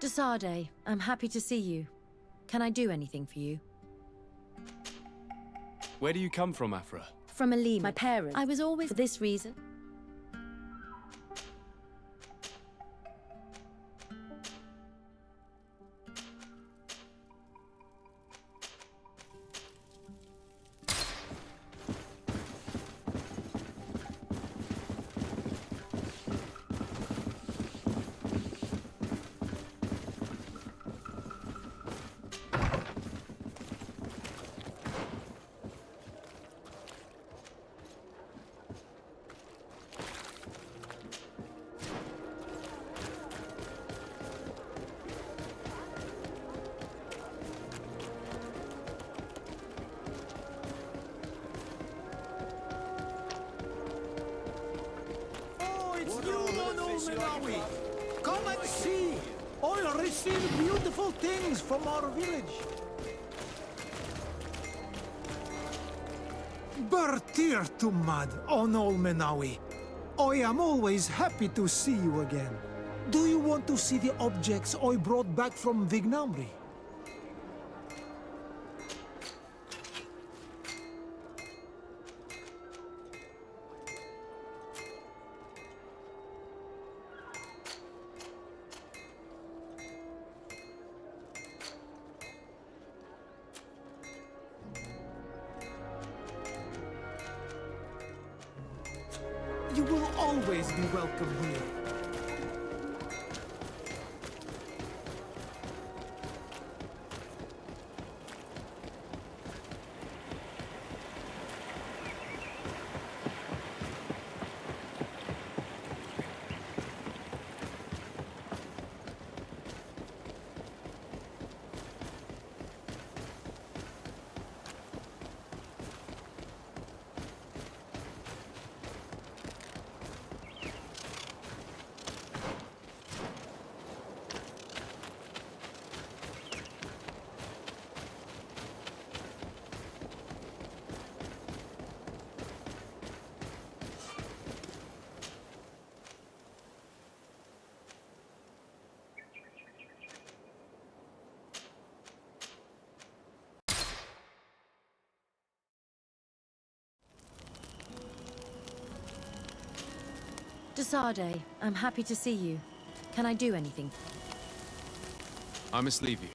De Sardet, I'm happy to see you. Can I do anything for you? Where do you come from, Afra? From Alim, my parents. I was always for this reason. Come and see! I'll receive beautiful things from our village. Teer to Mad on Ol Menawi. I am always happy to see you again. Do you want to see the objects I brought back from Vignamri? You will always be welcome here. De Sardet, I'm happy to see you. Can I do anything? I must leave you.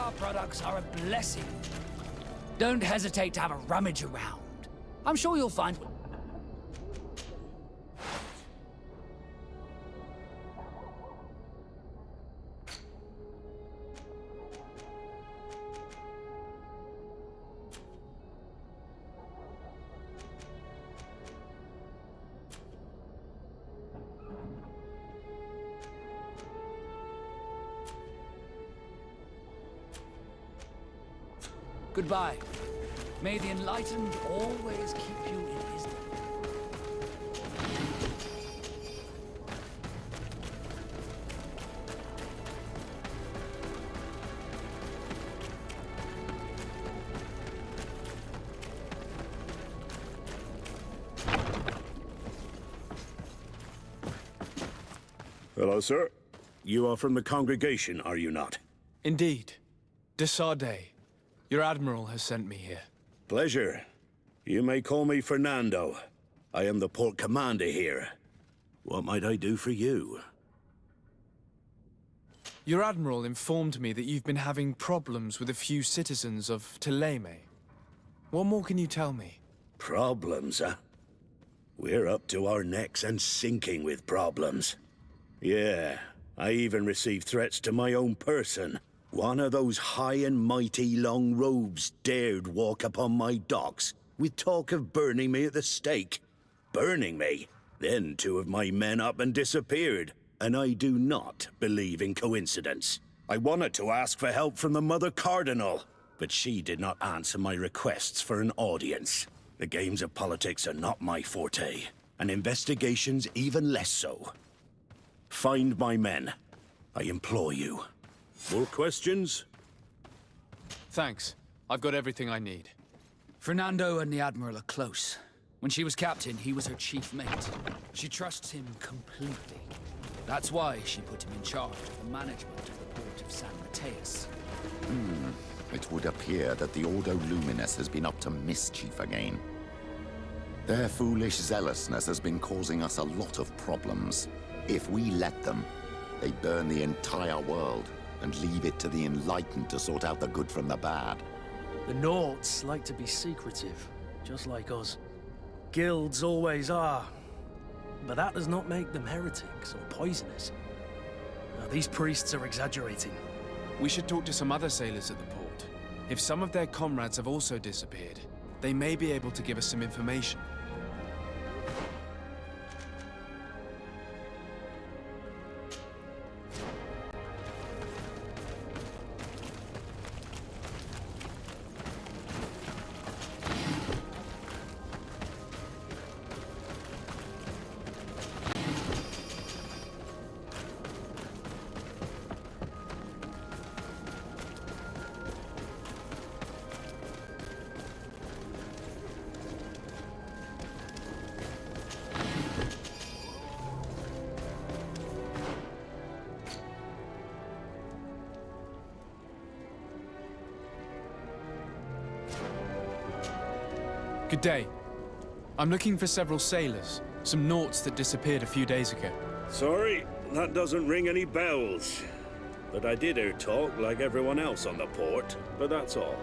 our products are a blessing. Don't hesitate to have a rummage around. I'm sure you'll find one. Goodbye. May the enlightened always keep you in wisdom. Hello, sir. You are from the congregation, are you not? Indeed. De Sardet. Your admiral has sent me here. Pleasure. You may call me Fernando. I am the port commander here. What might I do for you? Your admiral informed me that you've been having problems with a few citizens of Teleme. What more can you tell me? Problems, huh? We're up to our necks and sinking with problems. Yeah, I even received threats to my own person. One of those high and mighty long robes dared walk upon my docks with talk of burning me at the stake. Burning me? Then two of my men up and disappeared, and I do not believe in coincidence. I wanted to ask for help from the Mother Cardinal, but she did not answer my requests for an audience. The games of politics are not my forte, and investigations even less so. Find my men. I implore you. More questions? Thanks. I've got everything I need. Fernando and the Admiral are close. When she was captain, he was her chief mate. She trusts him completely. That's why she put him in charge of the management of the port of San Mateus. It would appear that the Ordo Luminis has been up to mischief again. Their foolish zealousness has been causing us a lot of problems. If we let them, they burn the entire world and leave it to the enlightened to sort out the good from the bad. The Nauts like to be secretive, just like us. Guilds always are. But that does not make them heretics or poisonous. Now, these priests are exaggerating. We should talk to some other sailors at the port. If some of their comrades have also disappeared, they may be able to give us some information. Good day. I'm looking for several sailors, some Nauts that disappeared a few days ago. Sorry, that doesn't ring any bells. But I did hear talk like everyone else on the port, but that's all.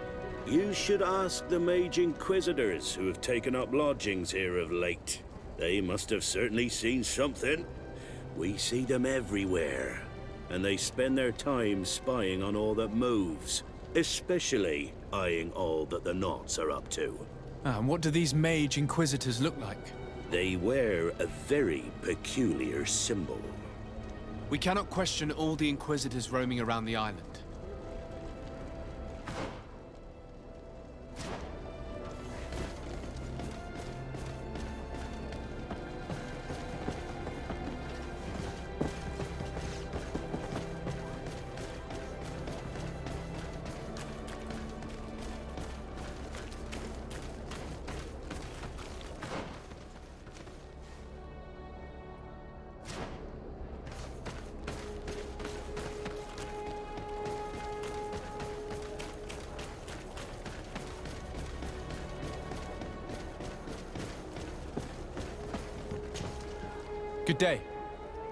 You should ask the Mage Inquisitors who have taken up lodgings here of late. They must have certainly seen something. We see them everywhere, and they spend their time spying on all that moves, especially eyeing all that the Nauts are up to. And what do these Mage Inquisitors look like? They wear a very peculiar symbol. We cannot question all the Inquisitors roaming around the island. Good day.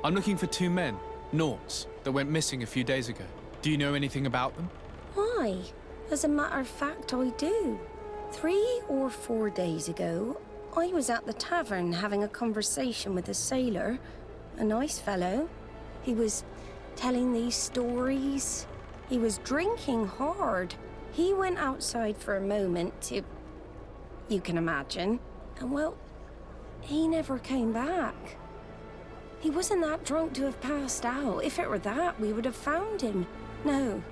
I'm looking for two men, Nauts, that went missing a few days ago. Do you know anything about them? Why? As a matter of fact, I do. 3 or 4 days ago, I was at the tavern having a conversation with a sailor. A nice fellow. He was telling these stories. He was drinking hard. He went outside for a moment to... you can imagine. And well, he never came back. He wasn't that drunk to have passed out. If it were that, we would have found him. No.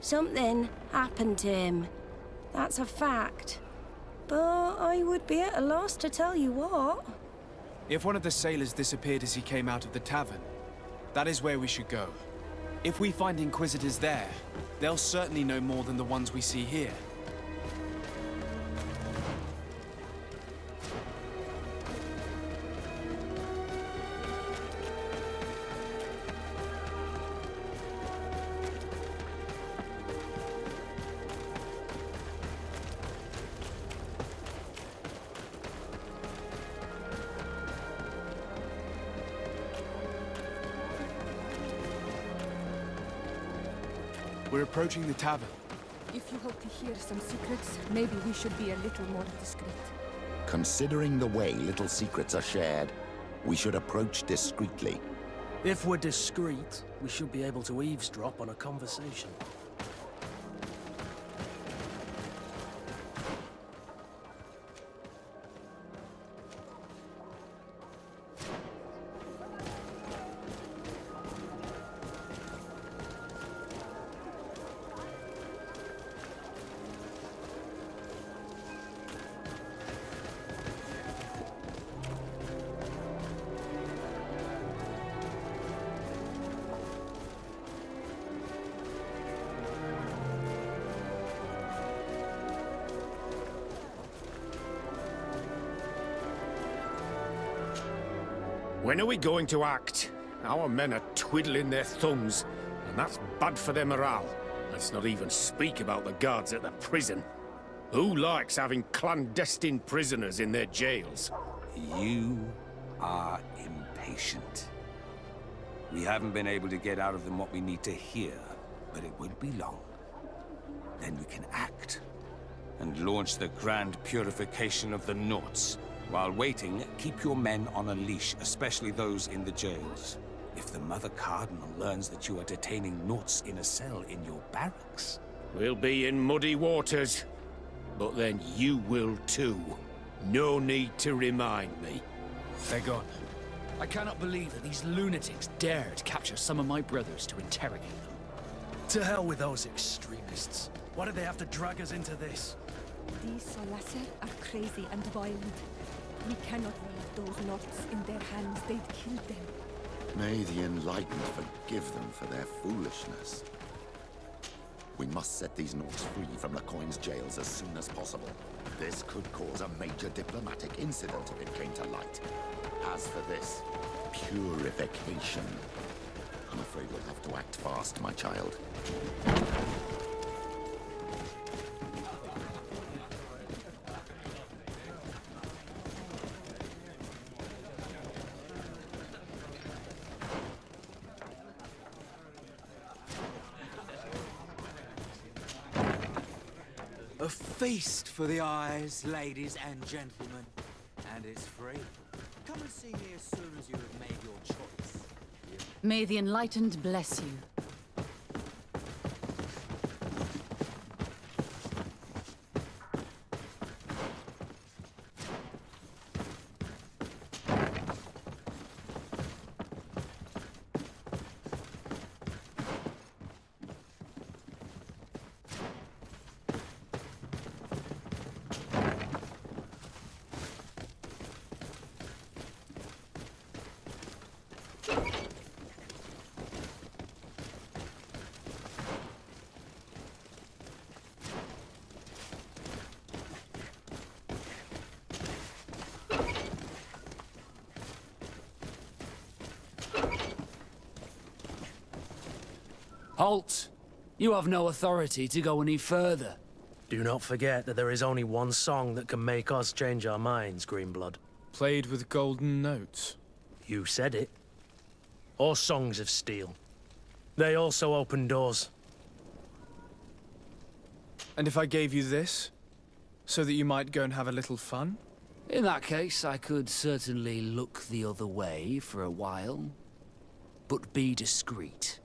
Something happened to him. That's a fact. But I would be at a loss to tell you what. If one of the sailors disappeared as he came out of the tavern, that is where we should go. If we find Inquisitors there, they'll certainly know more than the ones we see here. We're approaching the tavern. If you hope to hear some secrets, maybe we should be a little more discreet. Considering the way little secrets are shared, we should approach discreetly. If we're discreet, we should be able to eavesdrop on a conversation. When are we going to act? Our men are twiddling their thumbs, and that's bad for their morale. Let's not even speak about the guards at the prison. Who likes having clandestine prisoners in their jails? You are impatient. We haven't been able to get out of them what we need to hear, but it won't be long. Then we can act and launch the grand purification of the Nauts. While waiting, keep your men on a leash, especially those in the jails. If the Mother Cardinal learns that you are detaining Nauts in a cell in your barracks... We'll be in muddy waters, but then you will too. No need to remind me. They're gone. I cannot believe that these lunatics dared capture some of my brothers to interrogate them. To hell with those extremists. Why did they have to drag us into this? These Solasser are crazy and violent. We cannot leave those Nauts in their hands. They'd kill them. May the Enlightened forgive them for their foolishness. We must set these Nauts free from the Coin's jails as soon as possible. This could cause a major diplomatic incident if it came to light. As for this, purification, I'm afraid we'll have to act fast, my child. A feast for the eyes, ladies and gentlemen. And it's free. Come and see me as soon as you have made your choice. May the Enlightened bless you. Halt! You have no authority to go any further. Do not forget that there is only one song that can make us change our minds, Greenblood. Played with golden notes. You said it. Or songs of steel. They also open doors. And if I gave you this, so that you might go and have a little fun? In that case, I could certainly look the other way for a while. But be discreet.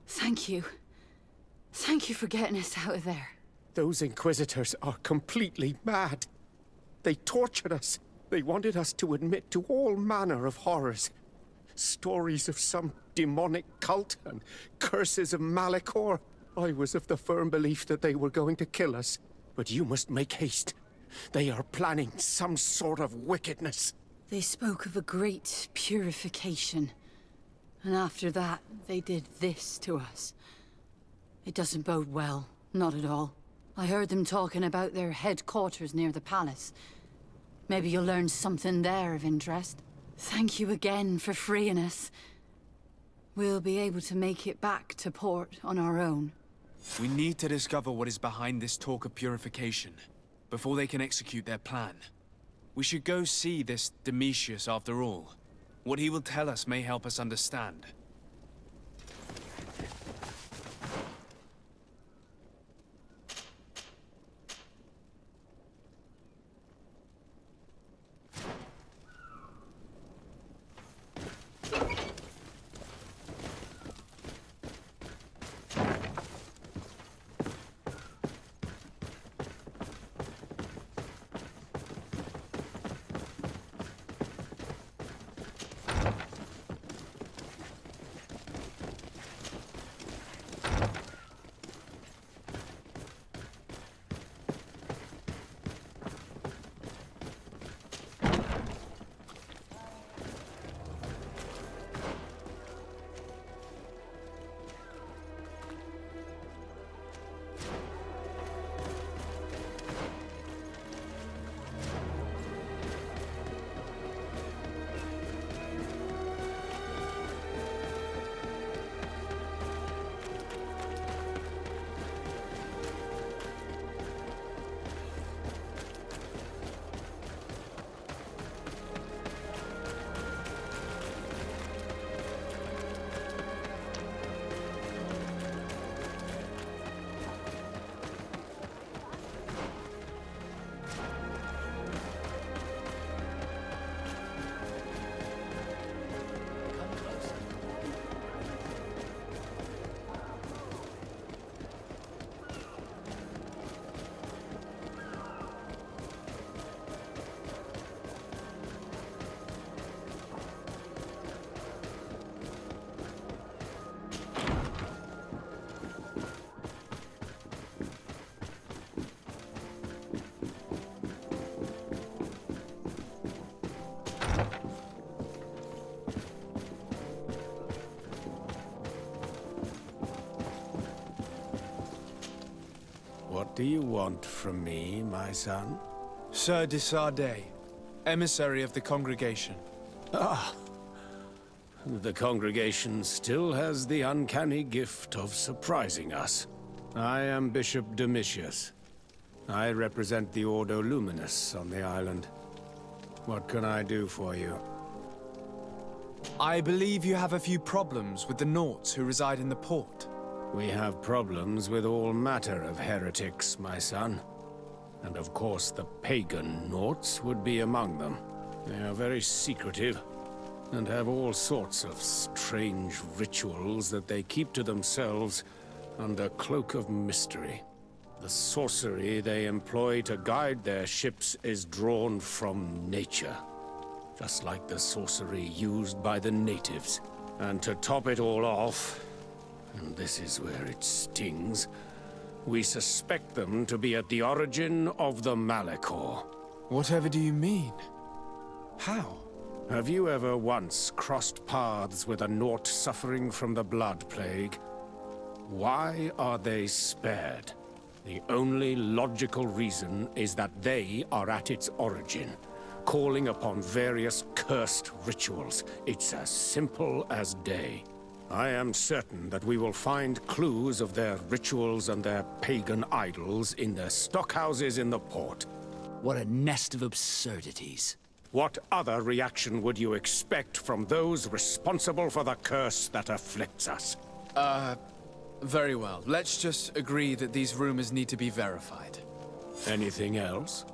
Thank you. Thank you for getting us out of there. Those Inquisitors are completely mad. They tortured us. They wanted us to admit to all manner of horrors. Stories of some demonic cult and curses of Malichor. I was of the firm belief that they were going to kill us. But you must make haste. They are planning some sort of wickedness. They spoke of a great purification. And after that, they did this to us. It doesn't bode well. Not at all. I heard them talking about their headquarters near the palace. Maybe you'll learn something there of interest. Thank you again for freeing us. We'll be able to make it back to port on our own. We need to discover what is behind this talk of purification, before they can execute their plan. We should go see this Domitius after all. What he will tell us may help us understand. What do you want from me, my son? Sir de Sardet, emissary of the congregation. Ah, the congregation still has the uncanny gift of surprising us. I am Bishop Domitius. I represent the Ordo Luminous on the island. What can I do for you? I believe you have a few problems with the Nauts who reside in the port. We have problems with all matter of heretics, my son. And of course the pagan Nauts would be among them. They are very secretive, and have all sorts of strange rituals that they keep to themselves under cloak of mystery. The sorcery they employ to guide their ships is drawn from nature, just like the sorcery used by the natives. And to top it all off, and this is where it stings, we suspect them to be at the origin of the Malichor. Whatever do you mean? How? Have you ever once crossed paths with a Naut suffering from the Blood Plague? Why are they spared? The only logical reason is that they are at its origin, calling upon various cursed rituals. It's as simple as day. I am certain that we will find clues of their rituals and their pagan idols in their stockhouses in the port. What a nest of absurdities. What other reaction would you expect from those responsible for the curse that afflicts us? Very well. Let's just agree that these rumors need to be verified. Anything else?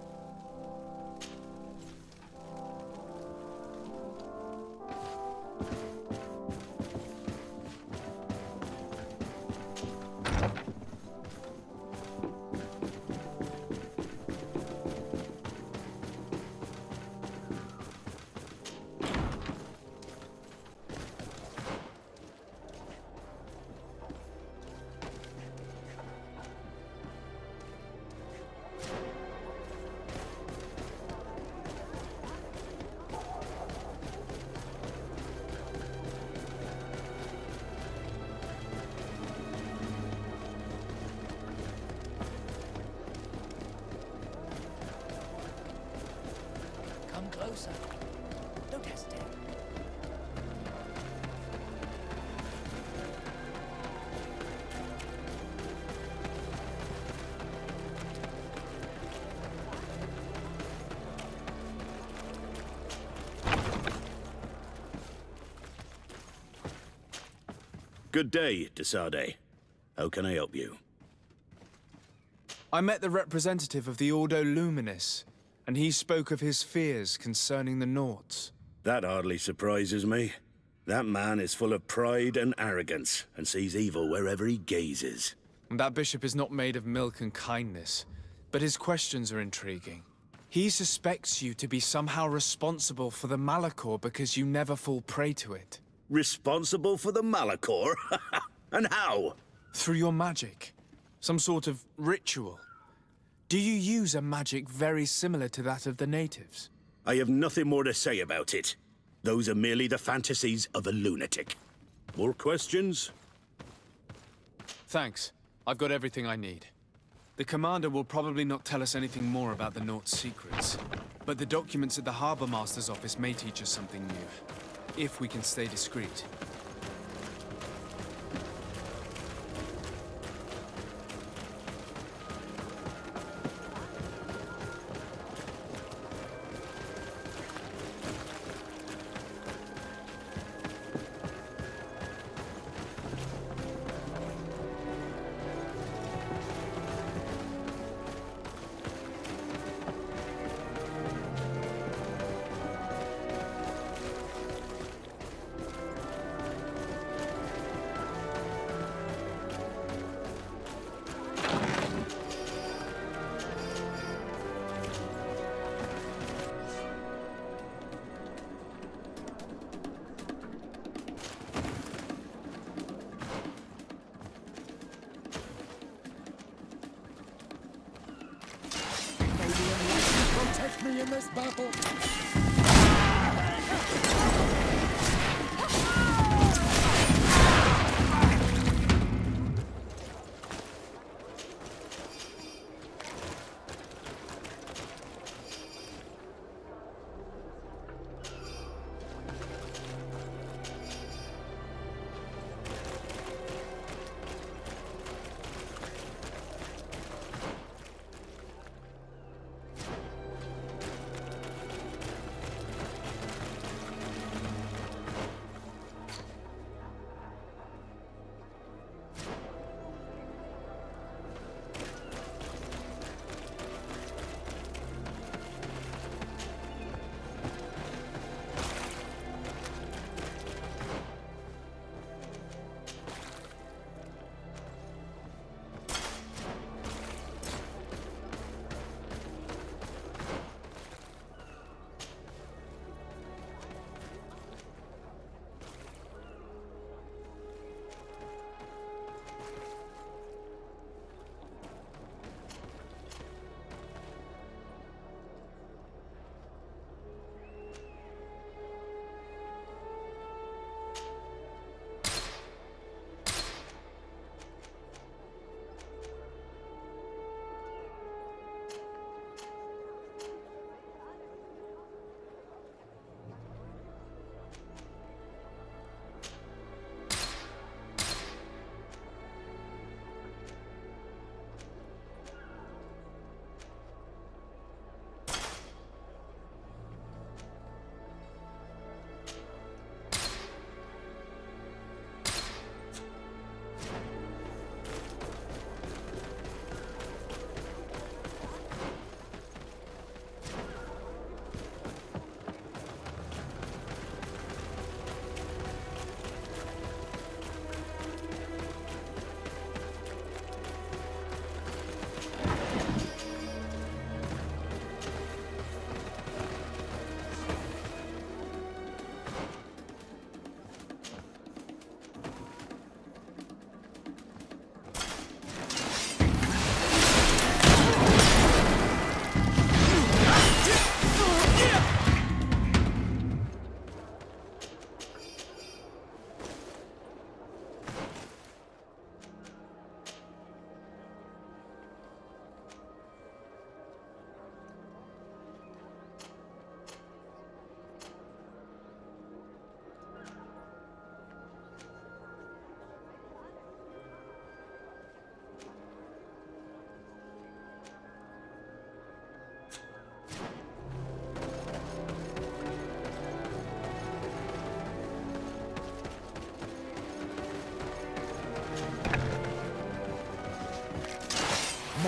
Come closer. Don't hesitate. Good day, Sardet. How can I help you? I met the representative of the Ordo Luminis, and he spoke of his fears concerning the Nauts. That hardly surprises me. That man is full of pride and arrogance, and sees evil wherever he gazes. And that bishop is not made of milk and kindness, but his questions are intriguing. He suspects you to be somehow responsible for the malichor because you never fall prey to it. Responsible for the malichor? And how? Through your magic. Some sort of ritual. Do you use a magic very similar to that of the natives? I have nothing more to say about it. Those are merely the fantasies of a lunatic. More questions? Thanks. I've got everything I need. The commander will probably not tell us anything more about the Naught's secrets, but the documents at the Harbor Master's office may teach us something new, if we can stay discreet.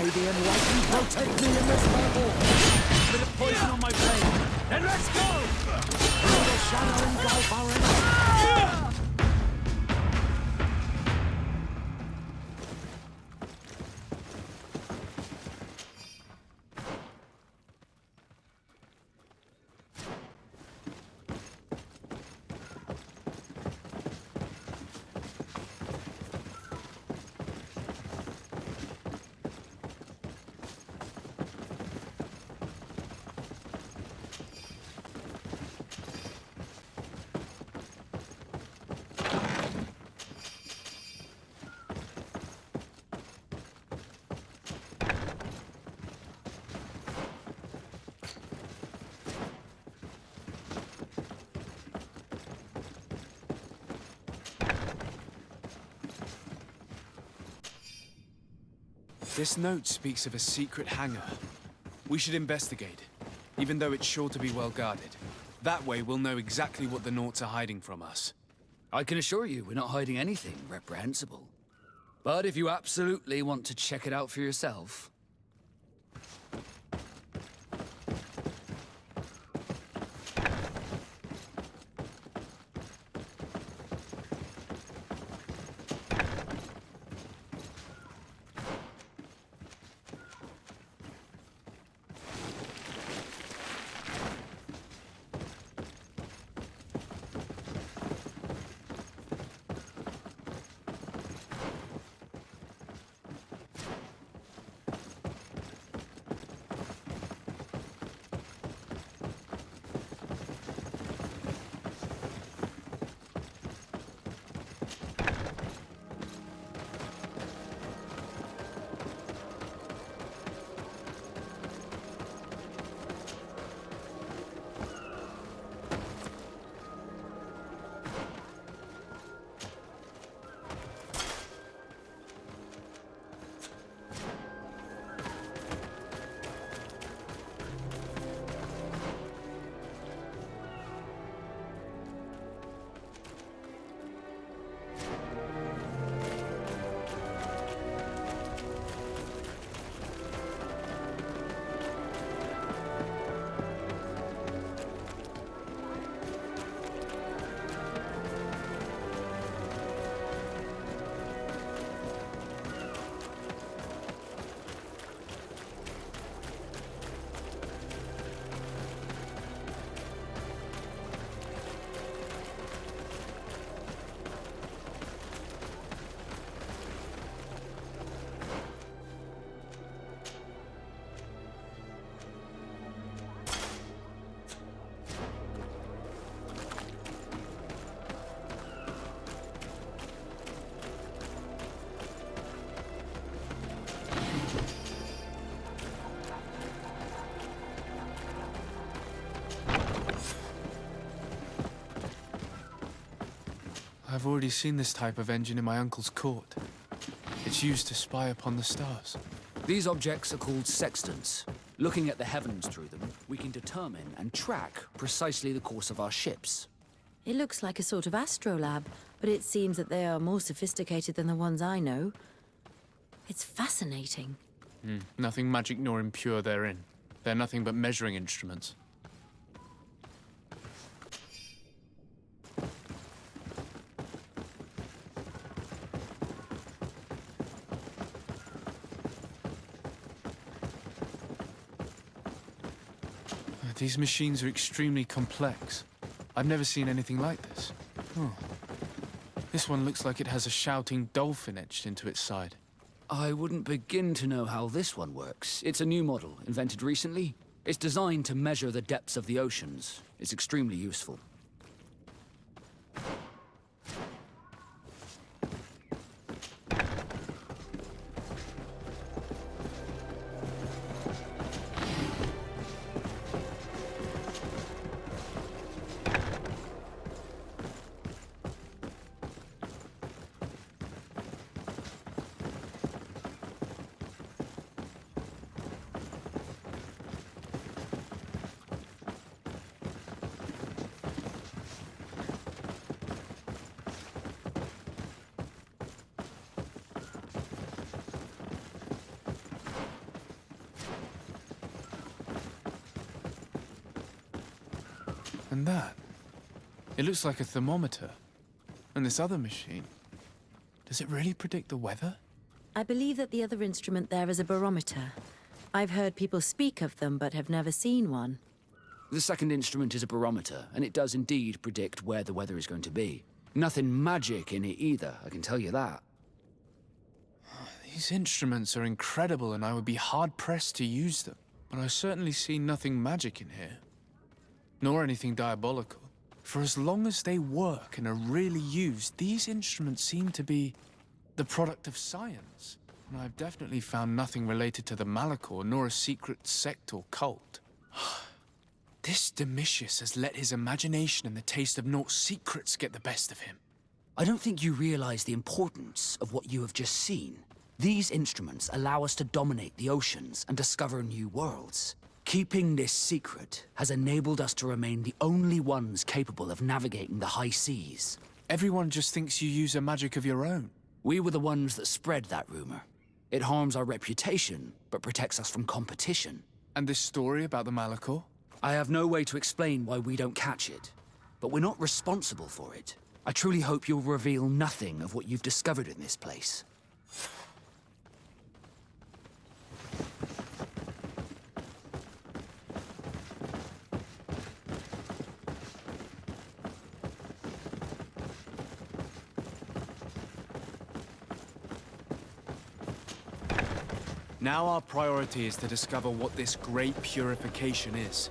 lady and why you protect me in this battle? Bit of poison on my blade. Then let's go! Through the shadow engulf our enemies. This note speaks of a secret hangar. We should investigate, even though it's sure to be well guarded. That way we'll know exactly what the Naughts are hiding from us. I can assure you we're not hiding anything reprehensible. But if you absolutely want to check it out for yourself... I've already seen this type of engine in my uncle's court. It's used to spy upon the stars. These objects are called sextants. Looking at the heavens through them, we can determine and track precisely the course of our ships. It looks like a sort of astrolabe, but it seems that they are more sophisticated than the ones I know. It's fascinating. Nothing magic nor impure therein. They're nothing but measuring instruments. These machines are extremely complex. I've never seen anything like this. Oh. This one looks like it has a shouting dolphin etched into its side. I wouldn't begin to know how this one works. It's a new model, invented recently. It's designed to measure the depths of the oceans. It's extremely useful. And that. It looks like a thermometer. And this other machine. Does it really predict the weather? I believe that the other instrument there is a barometer. I've heard people speak of them, but have never seen one. The second instrument is a barometer, and it does indeed predict where the weather is going to be. Nothing magic in it either, I can tell you that. These instruments are incredible, and I would be hard-pressed to use them. But I certainly see nothing magic in here. Nor anything diabolical. For as long as they work and are really used, these instruments seem to be the product of science. And I've definitely found nothing related to the malichor, nor a secret sect or cult. This Domitius has let his imagination and the taste of Naught's secrets get the best of him. I don't think you realize the importance of what you have just seen. These instruments allow us to dominate the oceans and discover new worlds. Keeping this secret has enabled us to remain the only ones capable of navigating the high seas. Everyone just thinks you use a magic of your own. We were the ones that spread that rumor. It harms our reputation, but protects us from competition. And this story about the malichor? I have no way to explain why we don't catch it, but we're not responsible for it. I truly hope you'll reveal nothing of what you've discovered in this place. Now our priority is to discover what this great purification is.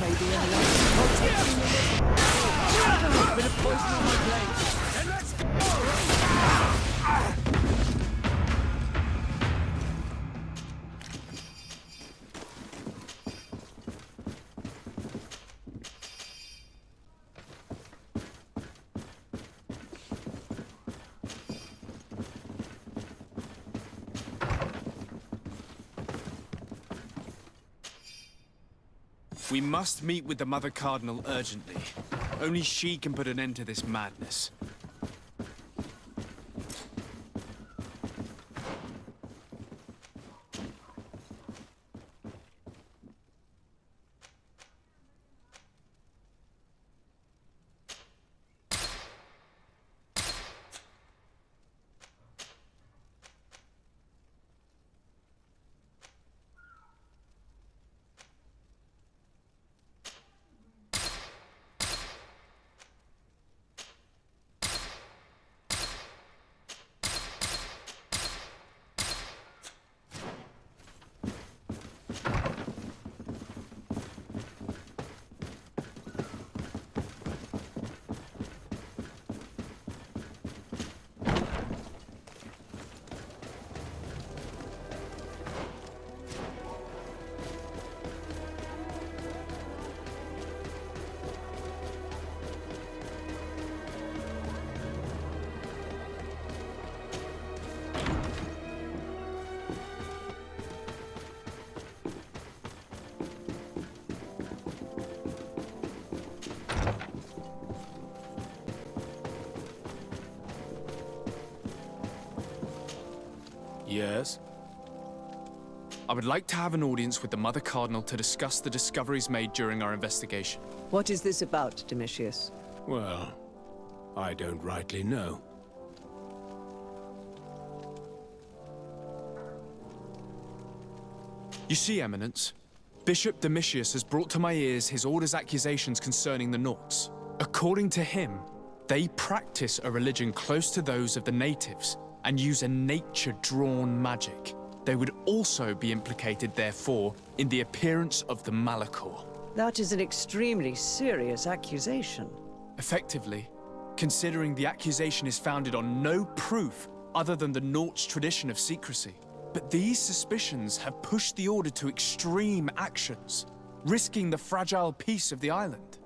Maybe anyone protecting me. A bit of poison on my blade. And let's go! We must meet with the Mother Cardinal urgently. Only she can put an end to this madness. Yes? I would like to have an audience with the Mother Cardinal to discuss the discoveries made during our investigation. What is this about, Domitius? Well, I don't rightly know. You see, Eminence, Bishop Domitius has brought to my ears his order's accusations concerning the Nauts. According to him, they practice a religion close to those of the natives and use a nature-drawn magic. They would also be implicated, therefore, in the appearance of the malichor. That is an extremely serious accusation. Effectively, considering the accusation is founded on no proof other than the Nauts' tradition of secrecy. But these suspicions have pushed the Order to extreme actions, risking the fragile peace of the island.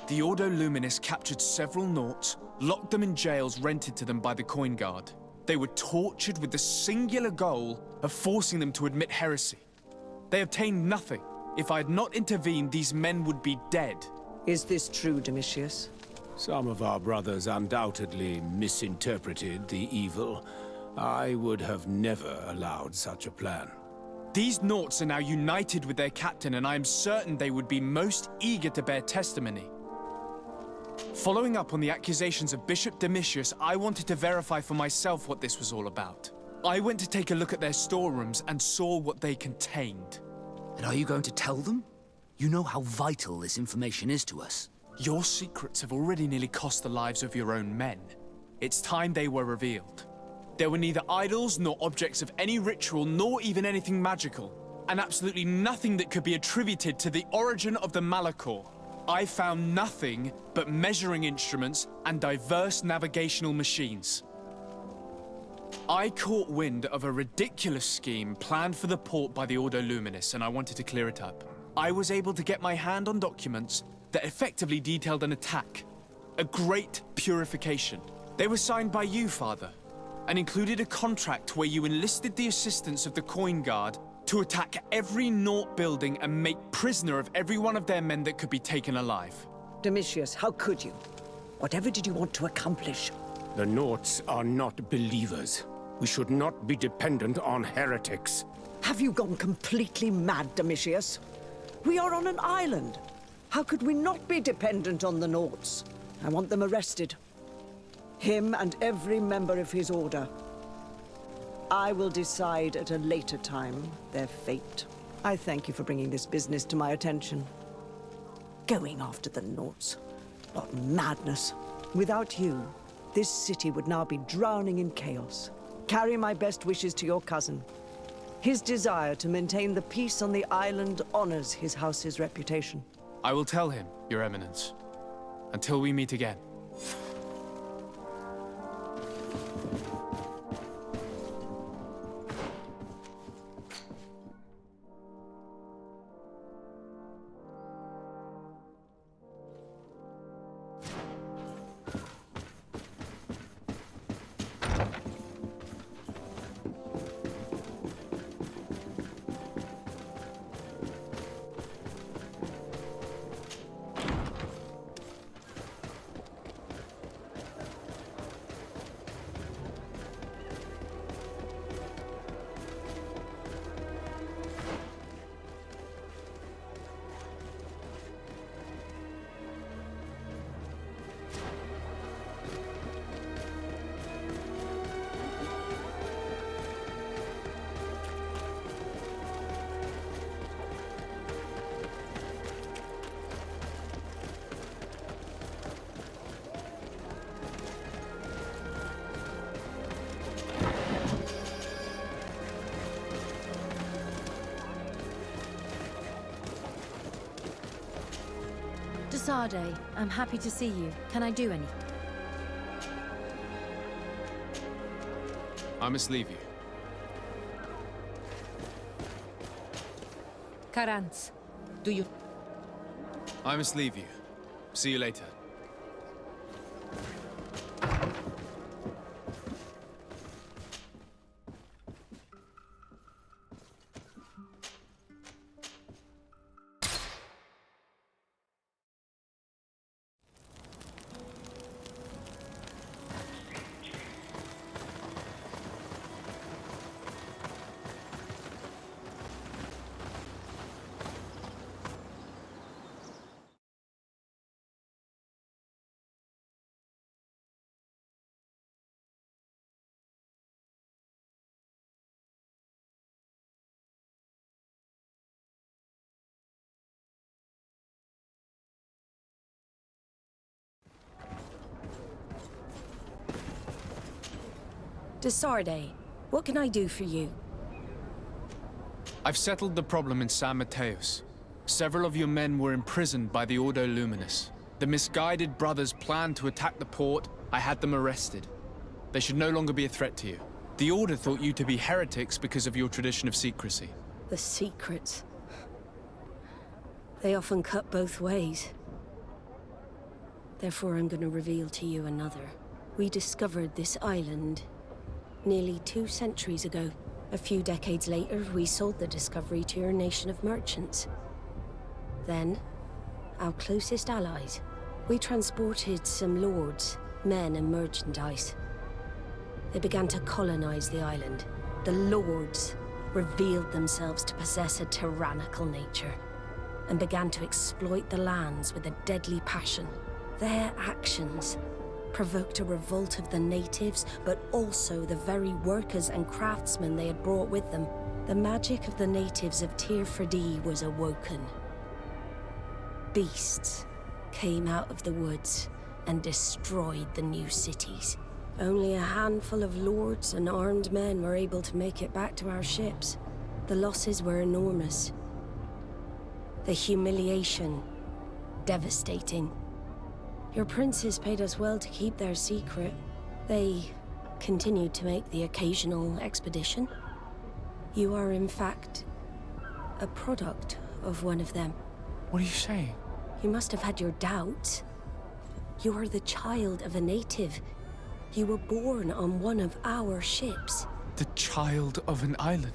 The Ordo Luminis captured several Nauts, locked them in jails rented to them by the Coin Guard. They were tortured with the singular goal of forcing them to admit heresy. They obtained nothing. If I had not intervened, these men would be dead. Is this true, Domitius? Some of our brothers undoubtedly misinterpreted the evil. I would have never allowed such a plan. These Nauts are now united with their captain, and I am certain they would be most eager to bear testimony. Following up on the accusations of Bishop Domitius, I wanted to verify for myself what this was all about. I went to take a look at their storerooms and saw what they contained. And are you going to tell them? You know how vital this information is to us. Your secrets have already nearly cost the lives of your own men. It's time they were revealed. There were neither idols nor objects of any ritual, nor even anything magical, and absolutely nothing that could be attributed to the origin of the malichor. I found nothing but measuring instruments and diverse navigational machines. I caught wind of a ridiculous scheme planned for the port by the Ordo Luminis, and I wanted to clear it up. I was able to get my hand on documents that effectively detailed an attack, a great purification. They were signed by you, Father, and included a contract where you enlisted the assistance of the Coin Guard to attack every Naut building and make prisoner of every one of their men that could be taken alive. Domitius, how could you? Whatever did you want to accomplish? The Nauts are not believers. We should not be dependent on heretics. Have you gone completely mad, Domitius? We are on an island. How could we not be dependent on the Nauts? I want them arrested. Him and every member of his order. I will decide at a later time their fate. I thank you for bringing this business to my attention. Going after the Nauts. What madness. Without you, this city would now be drowning in chaos. Carry my best wishes to your cousin. His desire to maintain the peace on the island honors his house's reputation. I will tell him, Your Eminence. Until we meet again. Sardet, I'm happy to see you. Can I do anything? I must leave you. Karans, do you... I must leave you. See you later. To Sardet, what can I do for you? I've settled the problem in San Mateos. Several of your men were imprisoned by the Ordo Luminous. The misguided brothers planned to attack the port. I had them arrested. They should no longer be a threat to you. The Order thought you to be heretics because of your tradition of secrecy. The secrets. They often cut both ways. Therefore, I'm going to reveal to you another. We discovered this island nearly 2 centuries ago. A few decades later, we sold the discovery to your nation of merchants. Then, our closest allies. We transported some lords, men, and merchandise. They began to colonize the island. The lords revealed themselves to possess a tyrannical nature and began to exploit the lands with a deadly passion. Their actions provoked a revolt of the natives, but also the very workers and craftsmen they had brought with them. The magic of the natives of Teer Fradee was awoken. Beasts came out of the woods and destroyed the new cities. Only a handful of lords and armed men were able to make it back to our ships. The losses were enormous. The humiliation, devastating. Your princes paid us well to keep their secret. They continued to make the occasional expedition. You are, in fact, a product of one of them. What are you saying? You must have had your doubts. You are the child of a native. You were born on one of our ships. The child of an islander?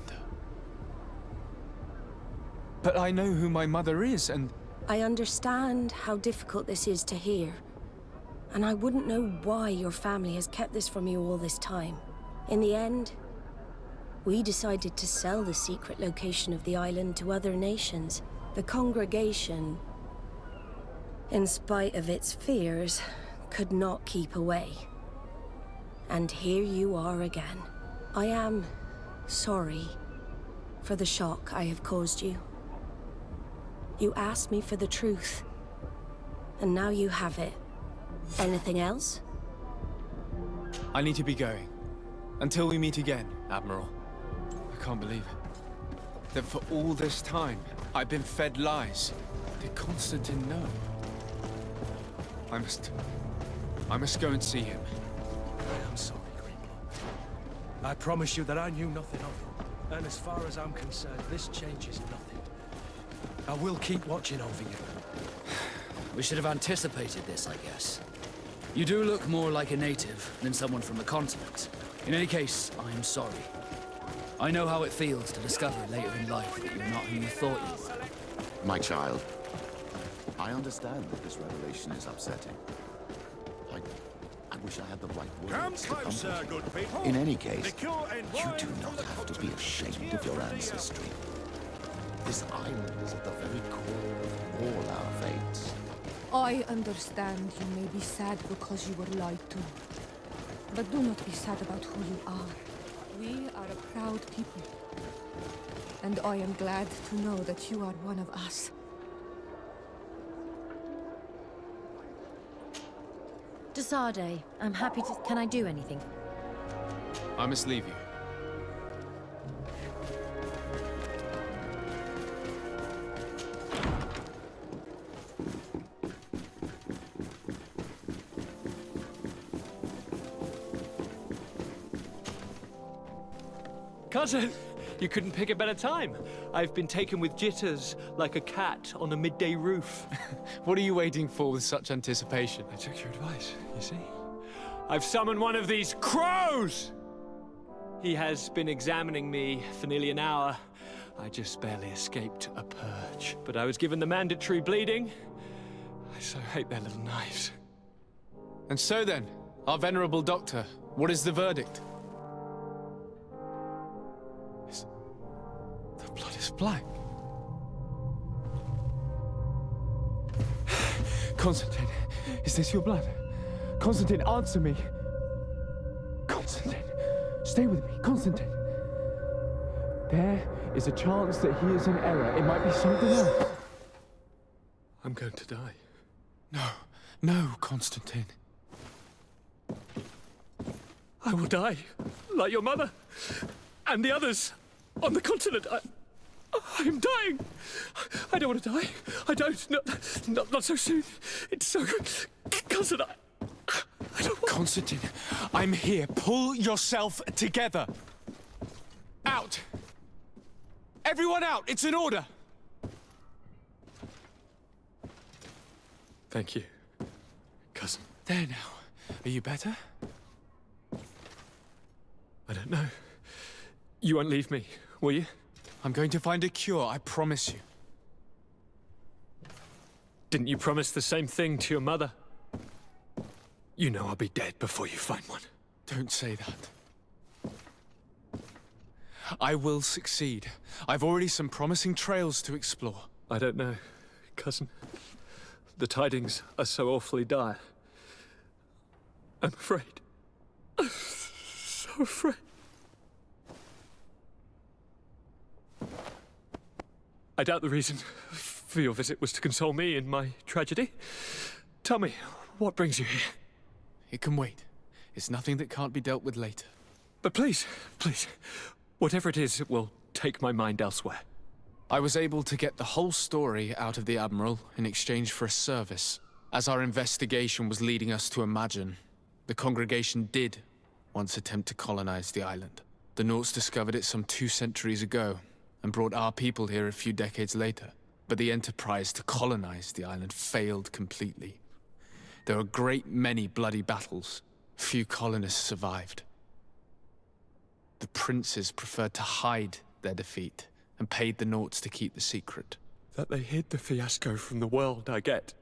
But I know who my mother is, and... I understand how difficult this is to hear. And I wouldn't know why your family has kept this from you all this time. In the end, we decided to sell the secret location of the island to other nations. The congregation, in spite of its fears, could not keep away. And here you are again. I am sorry for the shock I have caused you. You asked me for the truth, and now you have it. Anything else? I need to be going. Until we meet again, Admiral. I can't believe it. That for all this time, I've been fed lies. Did Constantine know? I must go and see him. I am sorry, GreedFall. I promise you that I knew nothing of it. And as far as I'm concerned, this changes nothing. I will keep watching over you. We should have anticipated this, I guess. You do look more like a native than someone from the continent. In any case, I'm sorry. I know how it feels to discover later in life that you're not who you thought you were. My child, I understand that this revelation is upsetting. I wish I had the right words to comfort you. good people. In any case, you do not have to be ashamed of your ancestry. This island is at the very core of all our fates. I understand you may be sad because you were lied to. But do not be sad about who you are. We are a proud people. And I am glad to know that you are one of us. To Sardet, I'm happy to... Can I do anything? I must leave you. Cousin, you couldn't pick a better time. I've been taken with jitters, like a cat on a midday roof. What are you waiting for with such anticipation? I took your advice, you see. I've summoned one of these crows! He has been examining me for nearly an hour. I just barely escaped a purge. But I was given the mandatory bleeding. I so hate their little knives. And so then, our venerable doctor, what is the verdict? The blood is black. Constantine, is this your blood? Constantine, answer me. Constantine, stay with me, Constantine. There is a chance that he is in error. It might be something else. I'm going to die. No, no, Constantine. I will die, like your mother, and the others on the continent. I am dying. I don't want to die. I don't. Not so soon. It's so good. Cousin, I don't want... Constantine, I'm here. Pull yourself together. Out. Everyone out. It's an order. Thank you, cousin. There now. Are you better? I don't know. You won't leave me, will you? I'm going to find a cure, I promise you. Didn't you promise the same thing to your mother? You know I'll be dead before you find one. Don't say that. I will succeed. I've already some promising trails to explore. I don't know, cousin. The tidings are so awfully dire. I'm afraid. I'm so afraid. I doubt the reason for your visit was to console me in my tragedy. Tell me, what brings you here? It can wait. It's nothing that can't be dealt with later. But please, whatever it is, it will take my mind elsewhere. I was able to get the whole story out of the Admiral in exchange for a service. As our investigation was leading us to imagine, the congregation did once attempt to colonize the island. The Nauts discovered it some 2 centuries ago, and brought our people here a few decades later. But the enterprise to colonize the island failed completely. There were a great many bloody battles. Few colonists survived. The princes preferred to hide their defeat, and paid the Nauts to keep the secret. That they hid the fiasco from the world, I get.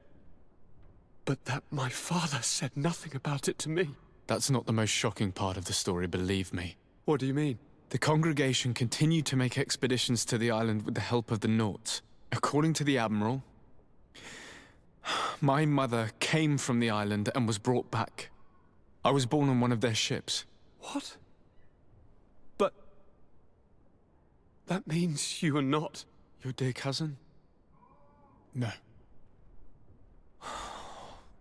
But that my father said nothing about it to me. That's not the most shocking part of the story, believe me. What do you mean? The congregation continued to make expeditions to the island with the help of the Nauts. According to the Admiral, my mother came from the island and was brought back. I was born on one of their ships. What? But... that means you are not... your dear cousin? No.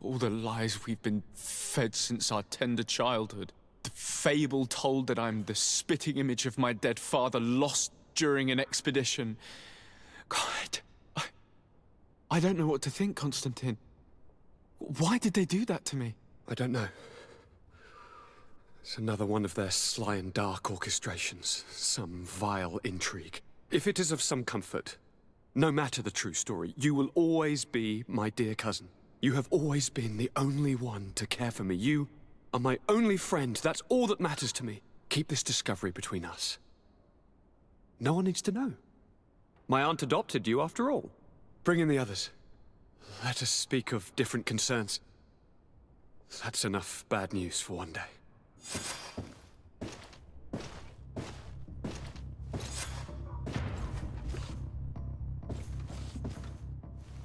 All the lies we've been fed since our tender childhood. The fable told that I'm the spitting image of my dead father, lost during an expedition. God, I don't know what to think, Constantine. Why did they do that to me? I don't know. It's another one of their sly and dark orchestrations. Some vile intrigue. If it is of some comfort, no matter the true story, you will always be my dear cousin. You have always been the only one to care for me. You are my only friend. That's all that matters to me. Keep this discovery between us. No one needs to know. My aunt adopted you after all. Bring in the others. Let us speak of different concerns. That's enough bad news for one day.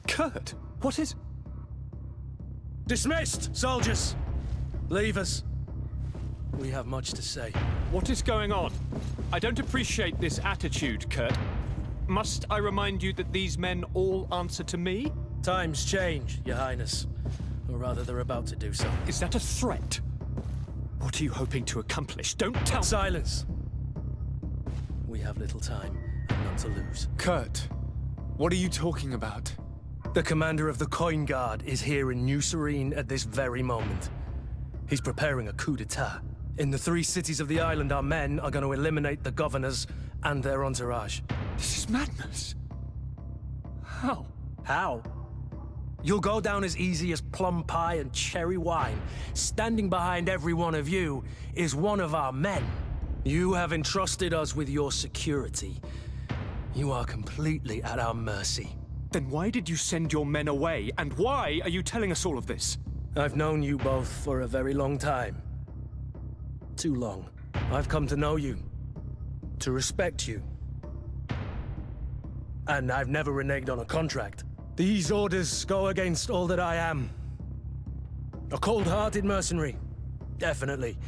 Kurt, what is... Dismissed, soldiers! Leave us. We have much to say. What is going on? I don't appreciate this attitude, Kurt. Must I remind you that these men all answer to me? Times change, Your Highness. Or rather, they're about to do so. Is that a threat? What are you hoping to accomplish? Don't tell... Silence! We have little time, and none to lose. Kurt, what are you talking about? The commander of the Coin Guard is here in New Serene at this very moment. He's preparing a coup d'etat. In the 3 cities of the island, our men are going to eliminate the governors and their entourage. This is madness. How? How? You'll go down as easy as plum pie and cherry wine. Standing behind every one of you is one of our men. You have entrusted us with your security. You are completely at our mercy. Then why did you send your men away? And why are you telling us all of this? I've known you both for a very long time. Too long. I've come to know you. To respect you. And I've never reneged on a contract. These orders go against all that I am. A cold-hearted mercenary. Definitely.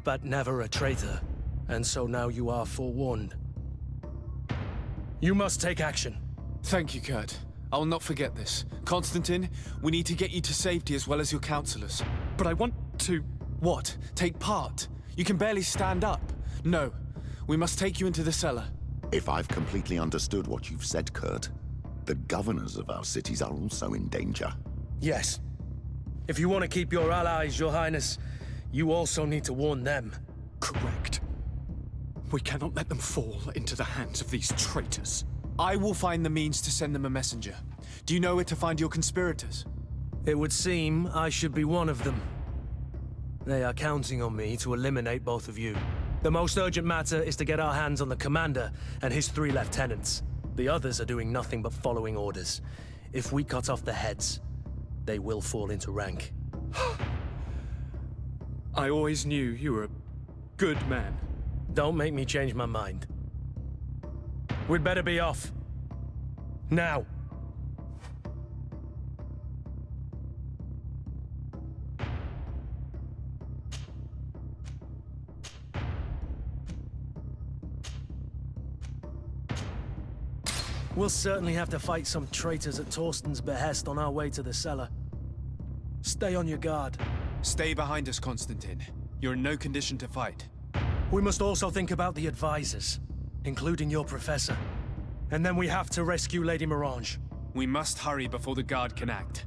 But never a traitor. And so now you are forewarned. You must take action. Thank you, Kurt. I will not forget this. Constantine, we need to get you to safety as well as your counselors. But I want to... What? Take part? You can barely stand up. No, we must take you into the cellar. If I've completely understood what you've said, Kurt, the governors of our cities are also in danger. Yes. If you want to keep your allies, Your Highness, you also need to warn them. Correct. We cannot let them fall into the hands of these traitors. I will find the means to send them a messenger. Do you know where to find your conspirators? It would seem I should be one of them. They are counting on me to eliminate both of you. The most urgent matter is to get our hands on the commander and his 3 lieutenants. The others are doing nothing but following orders. If we cut off the heads, they will fall into rank. I always knew you were a good man. Don't make me change my mind. We'd better be off. Now. We'll certainly have to fight some traitors at Torsten's behest on our way to the cellar. Stay on your guard. Stay behind us, Constantine. You're in no condition to fight. We must also think about the advisors, including your professor. And then we have to rescue Lady Morange. We must hurry before the guard can act.